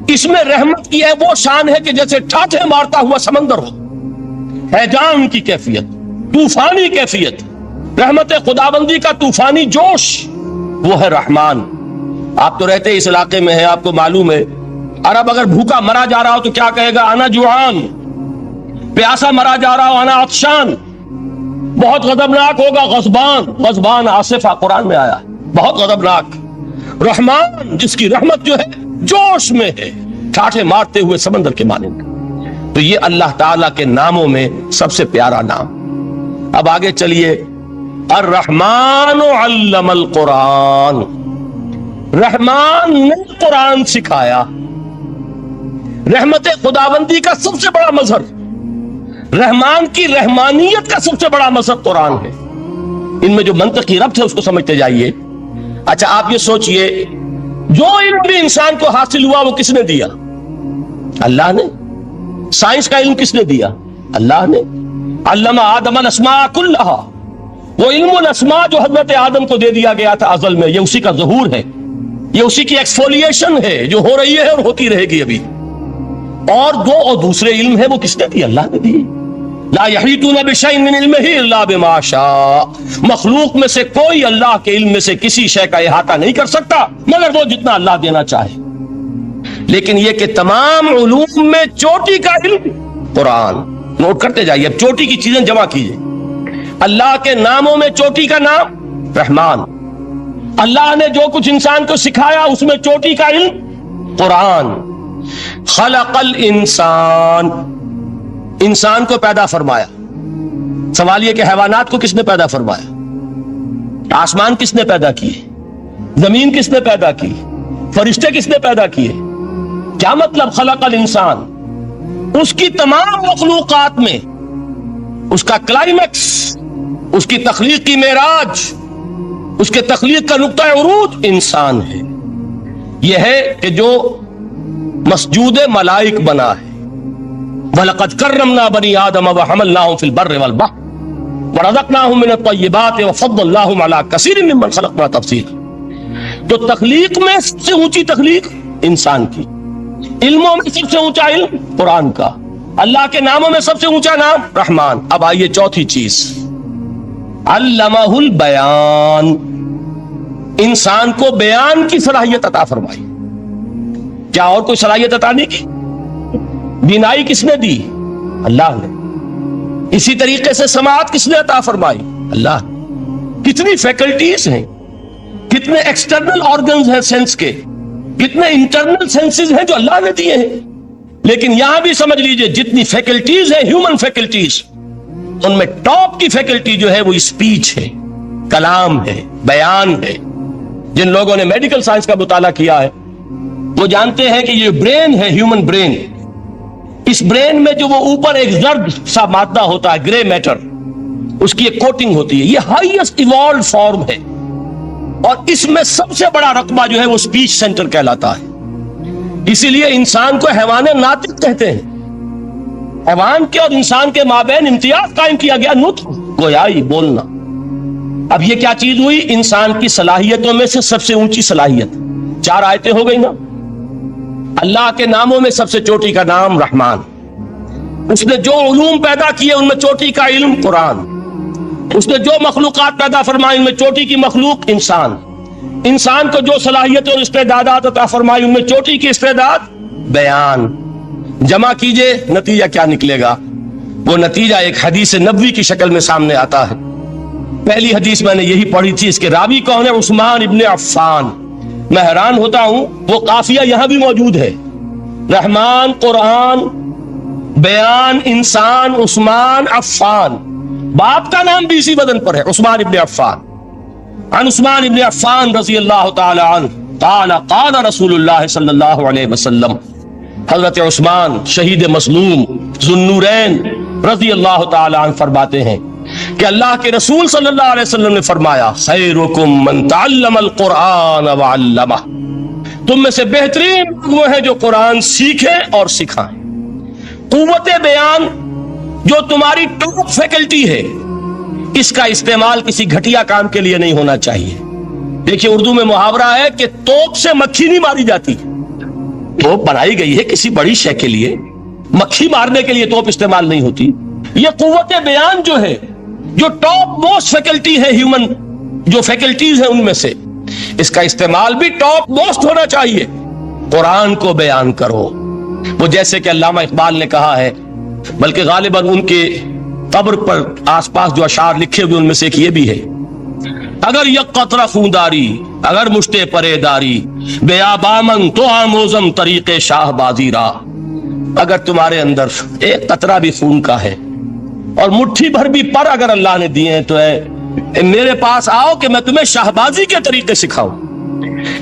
اس میں رحمت کی ہے وہ شان ہے کہ جیسے ٹھاٹھے مارتا ہوا سمندر ہو، ہیجان کی کیفیت، طوفانی کیفیت، رحمت خداوندی کا طوفانی جوش، وہ ہے رحمان۔ آپ تو رہتے اس علاقے میں ہیں، آپ کو معلوم ہے عرب اگر بھوکا مرا جا رہا ہو تو کیا کہے گا؟ انا جوعان۔ پیاسا مرا جا رہا ہو انا عطشان۔ بہت غضبناک ہوگا غضبان، غضبان آصفہ قرآن میں آیا، بہت غضبناک۔ رحمان جس کی رحمت جو ہے جوش میں ہے، ٹھاٹھے مارتے ہوئے سمندر کے مانند۔ تو یہ اللہ تعالیٰ کے ناموں میں سب سے پیارا نام۔ اب آگے چلیے، الرحمن علم القرآن، رحمان نے قرآن سکھایا۔ رحمت خداوندی کا سب سے بڑا مظہر، رحمان کی رحمانیت کا سب سے بڑا مظہر قرآن ہے۔ ان میں جو منطقی ربط ہے اس کو سمجھتے جائیے۔ اچھا آپ یہ سوچئے جو علم بھی انسان کو حاصل ہوا وہ کس نے دیا؟ اللہ نے۔ سائنس کا علم کس نے دیا؟ اللہ نے۔ علم آدم الاسماء کلہا، وہ علم الاسماء جو حضرت آدم کو دے دیا گیا تھا ازل میں، یہ اسی کا ظہور ہے، یہ اسی کی ایکسفولیشن ہے جو ہو رہی ہے اور ہوتی رہے گی ابھی۔ اور دوسرے علم ہے وہ کس نے دی؟ اللہ نے دی۔ لا یحیطون بشیء من علمہ الا بما شاء، مخلوق میں سے کوئی اللہ کے علم میں سے کسی شے کا احاطہ نہیں کر سکتا مگر وہ جتنا اللہ دینا چاہے۔ لیکن یہ کہ تمام علوم میں چوٹی کا علم قرآن، نوٹ کرتے جائیے، اب چوٹی کی چیزیں جمع کیجئے۔ اللہ کے ناموں میں چوٹی کا نام رحمان، اللہ نے جو کچھ انسان کو سکھایا اس میں چوٹی کا علم قرآن۔ خلق الانسان، انسان کو پیدا فرمایا۔ سوال یہ کہ حیوانات کو کس نے پیدا فرمایا؟ آسمان کس نے پیدا کیے؟ زمین کس نے پیدا کی؟ فرشتے کس نے پیدا کیے؟ کیا مطلب خلق الانسان؟ اس کی تمام مخلوقات میں اس کا کلائمیکس، اس کی تخلیق کی معراج، اس کے تخلیق کا نقطہ عروج انسان ہے۔ یہ ہے کہ جو مسجود ملائک بنا ہے۔ وَلَقَدْ كَرَّمْنَا بَنِي آدَمَ وَحَمَلْنَاهُمْ فِي الْبَرِّ وَالْبَحْرِ وَرَزَقْنَاهُمْ مِنَ الطَّيِّبَاتِ وَفَضَّلْنَاهُمْ عَلَى كَثِيرٍ مِّمَّنْ خَلَقْنَا تَفْضِيلًا۔ تو تخلیق میں سب سے اونچی تخلیق انسان کی، علموں میں سب سے اونچا علم قرآن کا، اللہ کے ناموں میں سب سے اونچا نام رحمان. اب آئیے چوتھی چیز، علمہ البیان، انسان کو بیان کی صلاحیت عطا فرمائی. کیا اور کوئی صلاحیت عطا نہیں کی؟ بینائی کس نے دی؟ اللہ نے. اسی طریقے سے سماعت کس نے عطا فرمائی؟ اللہ. کتنی فیکلٹیز ہیں، کتنے ایکسٹرنل آرگنز ہیں سینس کے، کتنے انٹرنل سینسز ہیں جو اللہ نے دیے ہیں. لیکن یہاں بھی سمجھ لیجئے جتنی فیکلٹیز ہیں ہیومن فیکلٹیز، ان میں ٹاپ کی فیکلٹی جو ہے وہ اسپیچ ہے، کلام ہے، بیان ہے. جن لوگوں نے میڈیکل سائنس کا مطالعہ کیا ہے وہ جانتے ہیں کہ یہ برین ہے، ہیومن برین، اس برین میں جو وہ اوپر ایک زرد سا مادہ ہوتا ہے، گرے میٹر، اس کی ایک کوٹنگ ہوتی ہے، یہ ہائیسٹ ایوالوڈ فارم ہے. اور اس میں سب سے بڑا رقبہ جو ہے وہ اسپیچ سینٹر کہلاتا ہے. اسی لیے انسان کو حیوان ناطق کہتے ہیں. حیوان کے اور انسان کے مابین امتیاز قائم کیا گیا، نطق، گویائی، بولنا. اب یہ کیا چیز ہوئی؟ انسان کی صلاحیتوں میں سے سب سے اونچی صلاحیت. 4 آیتیں ہو گئی نا. اللہ کے ناموں میں سب سے چوٹی کا نام رحمان. اس نے جو علوم پیدا کیے ان میں چوٹی کا علم قرآن. اس نے جو مخلوقات پیدا فرمائی ان میں چوٹی کی مخلوق انسان. انسان کو جو صلاحیتیں اور استعدادات عطا فرمائی ان میں چوٹی کی استعداد بیان. جمع کیجئے نتیجہ کیا نکلے گا؟ وہ نتیجہ ایک حدیث نبوی کی شکل میں سامنے آتا ہے. پہلی حدیث میں نے یہی پڑھی تھی، اس کے راوی کون ہے؟ عثمان ابن عفان. میں حیران ہوتا ہوں وہ قافیہ یہاں بھی موجود ہے، رحمان، قرآن، بیان، انسان، عثمان، عفان. باپ کا نام بھی اسی وزن پر ہے، عثمان ابن عفان. عن عثمان ابن عفان رضی اللہ تعالی عنہ قال قال رسول اللہ صلی اللہ علیہ وسلم. حضرت عثمان شہید مظلوم ذو النورین رضی اللہ تعالی عنہ فرماتے ہیں کہ اللہ کے رسول صلی اللہ علیہ وسلم نے فرمایا، خیرکم من تعلم القرآن وعلمہ. تم میں سے بہترین وہ ہیں جو قرآن سیکھیں اور سکھائیں. قوت بیان جو تمہاری ٹاپ فیکلٹی ہے، اس کا استعمال کسی گھٹیا کام کے لیے نہیں ہونا چاہیے. دیکھیے اردو میں محاورہ ہے کہ توپ سے مکھی نہیں ماری جاتی. توپ بنائی گئی ہے کسی بڑی شے کے لیے، مکھی مارنے کے لیے توپ استعمال نہیں ہوتی. یہ قوت بیان جو ہے، جو ٹاپ موسٹ فیکلٹی ہے ہیومن جو فیکلٹیز ہیں ان میں سے، اس کا استعمال بھی ٹاپ موسٹ ہونا چاہیے. قرآن کو بیان کرو. وہ جیسے کہ علامہ اقبال نے کہا ہے، بلکہ غالباً ان کے قبر پر آس پاس جو اشعار لکھے ہوئے ان میں سے ایک یہ بھی ہے، اگر یک قطرہ خونداری، اگر مشتے پرے داری، بیابامن تو آموزم طریق شاہ بازی را. اگر تمہارے اندر ایک قطرہ بھی خون کا ہے اور مٹھی بھر بھی پر اگر اللہ نے دیے ہیں تو میرے پاس آؤ کہ میں تمہیں شاہبازی کے طریقے سکھاؤں.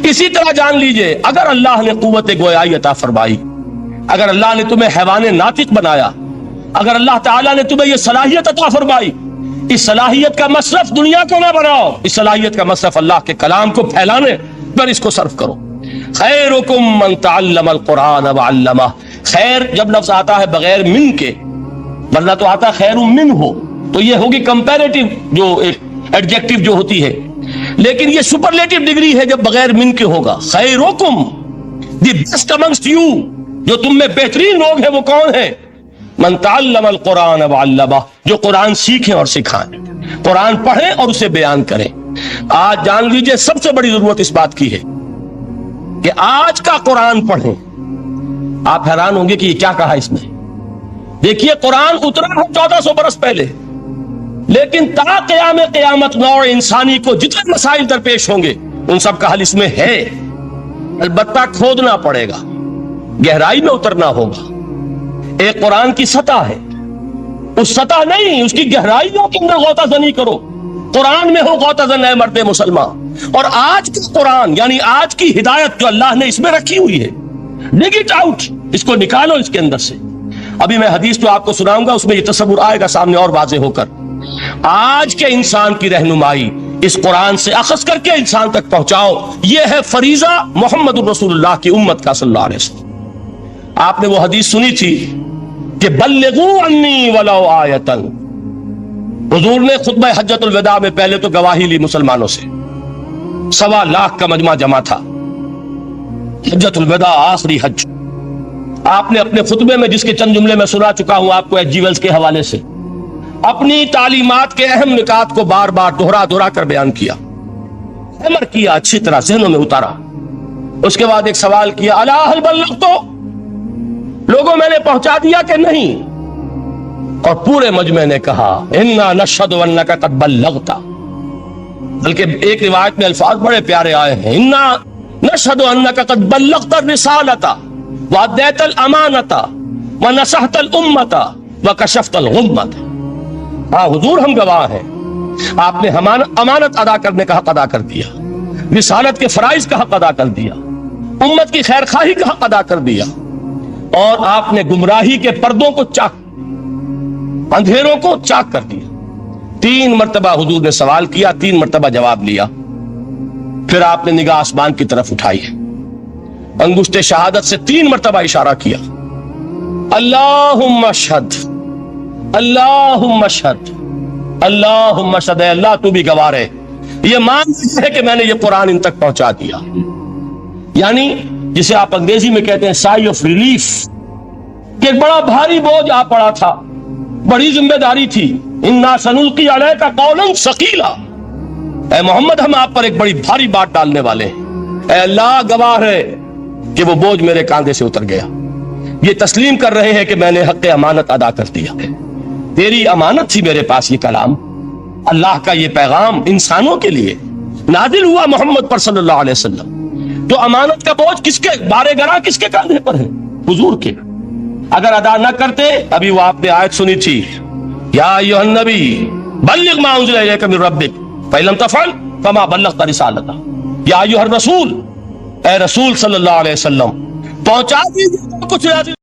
اسی طرح جان لیجئے اگر اللہ نے قوت گویائی عطا فرمائی، اگر اللہ نے تمہیں حیوان ناطق بنایا، اگر اللہ تعالیٰ نے تمہیں یہ صلاحیت عطا فرمائی، اس صلاحیت کا مصرف دنیا کو نہ بناؤ، اس صلاحیت کا مصرف اللہ کے کلام کو پھیلانے پر اس کو صرف کرو. خیرکم من تعلم القرآن وعلمہ. خیر جب لفظ آتا ہے بغیر من کے، ورنہ تو آتا خیر من ہو تو یہ ہوگی کمپیریٹیو جو ایڈجیکٹیو جو ہوتی ہے، لیکن یہ سپرلیٹیو ڈگری ہے جب بغیر من کے ہوگا. خیرکم، دی بیسٹ امنگسٹ یو، جو تم میں بہترین لوگ ہیں وہ کون ہیں؟ من تعلم القرآن وعلمہ، جو قرآن سیکھیں اور سکھائیں، قرآن پڑھیں اور اسے بیان کریں. آج جان لیجئے سب سے بڑی ضرورت اس بات کی ہے کہ آج کا قرآن پڑھیں. آپ حیران ہوں گے کہ یہ کیا کہا اس میں. دیکھیے قرآن اترا ہے 1400 برس پہلے، لیکن تا قیام قیامت نوع انسانی کو جتنے مسائل درپیش ہوں گے ان سب کا حل اس میں ہے. البتہ کھودنا پڑے گا، گہرائی میں اترنا ہوگا. ایک قرآن کی سطح ہے، اس سطح نہیں، اس کی گہرائیوں کے اندر غوطہ زنی کرو. قرآن میں ہو غوطہ زن اے مرد مسلمان. اور آج کا قرآن یعنی آج کی ہدایت جو اللہ نے اس میں رکھی ہوئی ہے، ڈگ اٹ آؤٹ، اس کو نکالو اس کے اندر سے. ابھی میں حدیث جو آپ کو سناؤں گا اس میں یہ تصور آئے گا سامنے اور واضح ہو کر. آج کے انسان کی رہنمائی اس قرآن سے اخذ کر کے انسان تک پہنچاؤ. یہ ہے فریضہ محمد الرسول اللہ کی امت کا صلی اللہ علیہ وسلم. آپ نے وہ حدیث سنی تھی کہ بلغوا عنی ولو آیۃ. حضور نے خطبہ حجۃ الوداع میں پہلے تو گواہی لی مسلمانوں سے، 1.25 لاکھ کا مجمع جمع تھا. حجۃ الوداع آخری حج، آپ نے اپنے خطبے میں جس کے چند جملے میں سنا چکا ہوں آپ کو ایچ جی ویلز کے حوالے سے، اپنی تعلیمات کے اہم نکات کو بار بار دہرا کر بیان کیا، عمر کیا، اچھی طرح ذہنوں میں اتارا۔ اس کے بعد ایک سوال کیا، الا هل بلغت، لوگوں میں نے پہنچا دیا کہ نہیں؟ اور پورے مجمع نے کہا انا نشهد انک قد بلغت، بلکہ ایک روایت میں الفاظ بڑے پیارے آئے ہیں، انا نشهد انک قد بلغت الرسالۃ وادیت الامانۃ ونصحت الامۃ وکشفت الغمۃ۔ ہاں حضور ہم گواہ ہیں، آپ نے امانت ادا کرنے کا حق ادا کر دیا، رسالت کے فرائض کا حق ادا کر دیا، امت کی خیر خواہی کا حق ادا کر دیا، اور آپ نے گمراہی کے پردوں کو چاک، اندھیروں کو چاک کر دیا۔ 3 مرتبہ حضور نے سوال کیا، 3 مرتبہ جواب لیا، پھر آپ نے نگاہ آسمان کی طرف اٹھائی، انگشت شہادت سے 3 مرتبہ اشارہ کیا، اللہم اشہد، اللہم اشہد، اللہم اشہد، اے اللہ تو بھی گواہ ہے، یہ مان ہے کہ میں نے یہ قرآن ان تک پہنچا دیا۔ یعنی جسے آپ انگریزی میں کہتے ہیں سائی آف ریلیف، کہ ایک بڑا بھاری بوجھ آ پڑا تھا، بڑی ذمہ داری تھی، انا سنلقی علیک قولا ثقیلا، اے محمد ہم آپ پر ایک بڑی بھاری بات ڈالنے والے ہیں، اے اللہ گواہ ہے کہ وہ بوجھ میرے کاندھے سے اتر گیا۔ یہ تسلیم کر رہے ہیں کہ میں نے حق امانت ادا کر دیا، تیری امانت تھی میرے پاس یہ کلام، اللہ کا یہ پیغام انسانوں کے لیے نازل ہوا محمد پر صلی اللہ علیہ وسلم، تو امانت کا بوجھ کس کے بارے گرا، کس کے کاندھے پر ہے؟ حضور کے۔ اگر ادا نہ کرتے، ابھی وہ آپ نے آیت سنی تھی، یا ایھا النبی بلغ ما انزل الیک من ربک فإن لم تفعل فما بلغت رسالتہ، یا ایھا الرسول، اے رسول صلی اللہ علیہ وسلم پہنچا دیجیے کچھ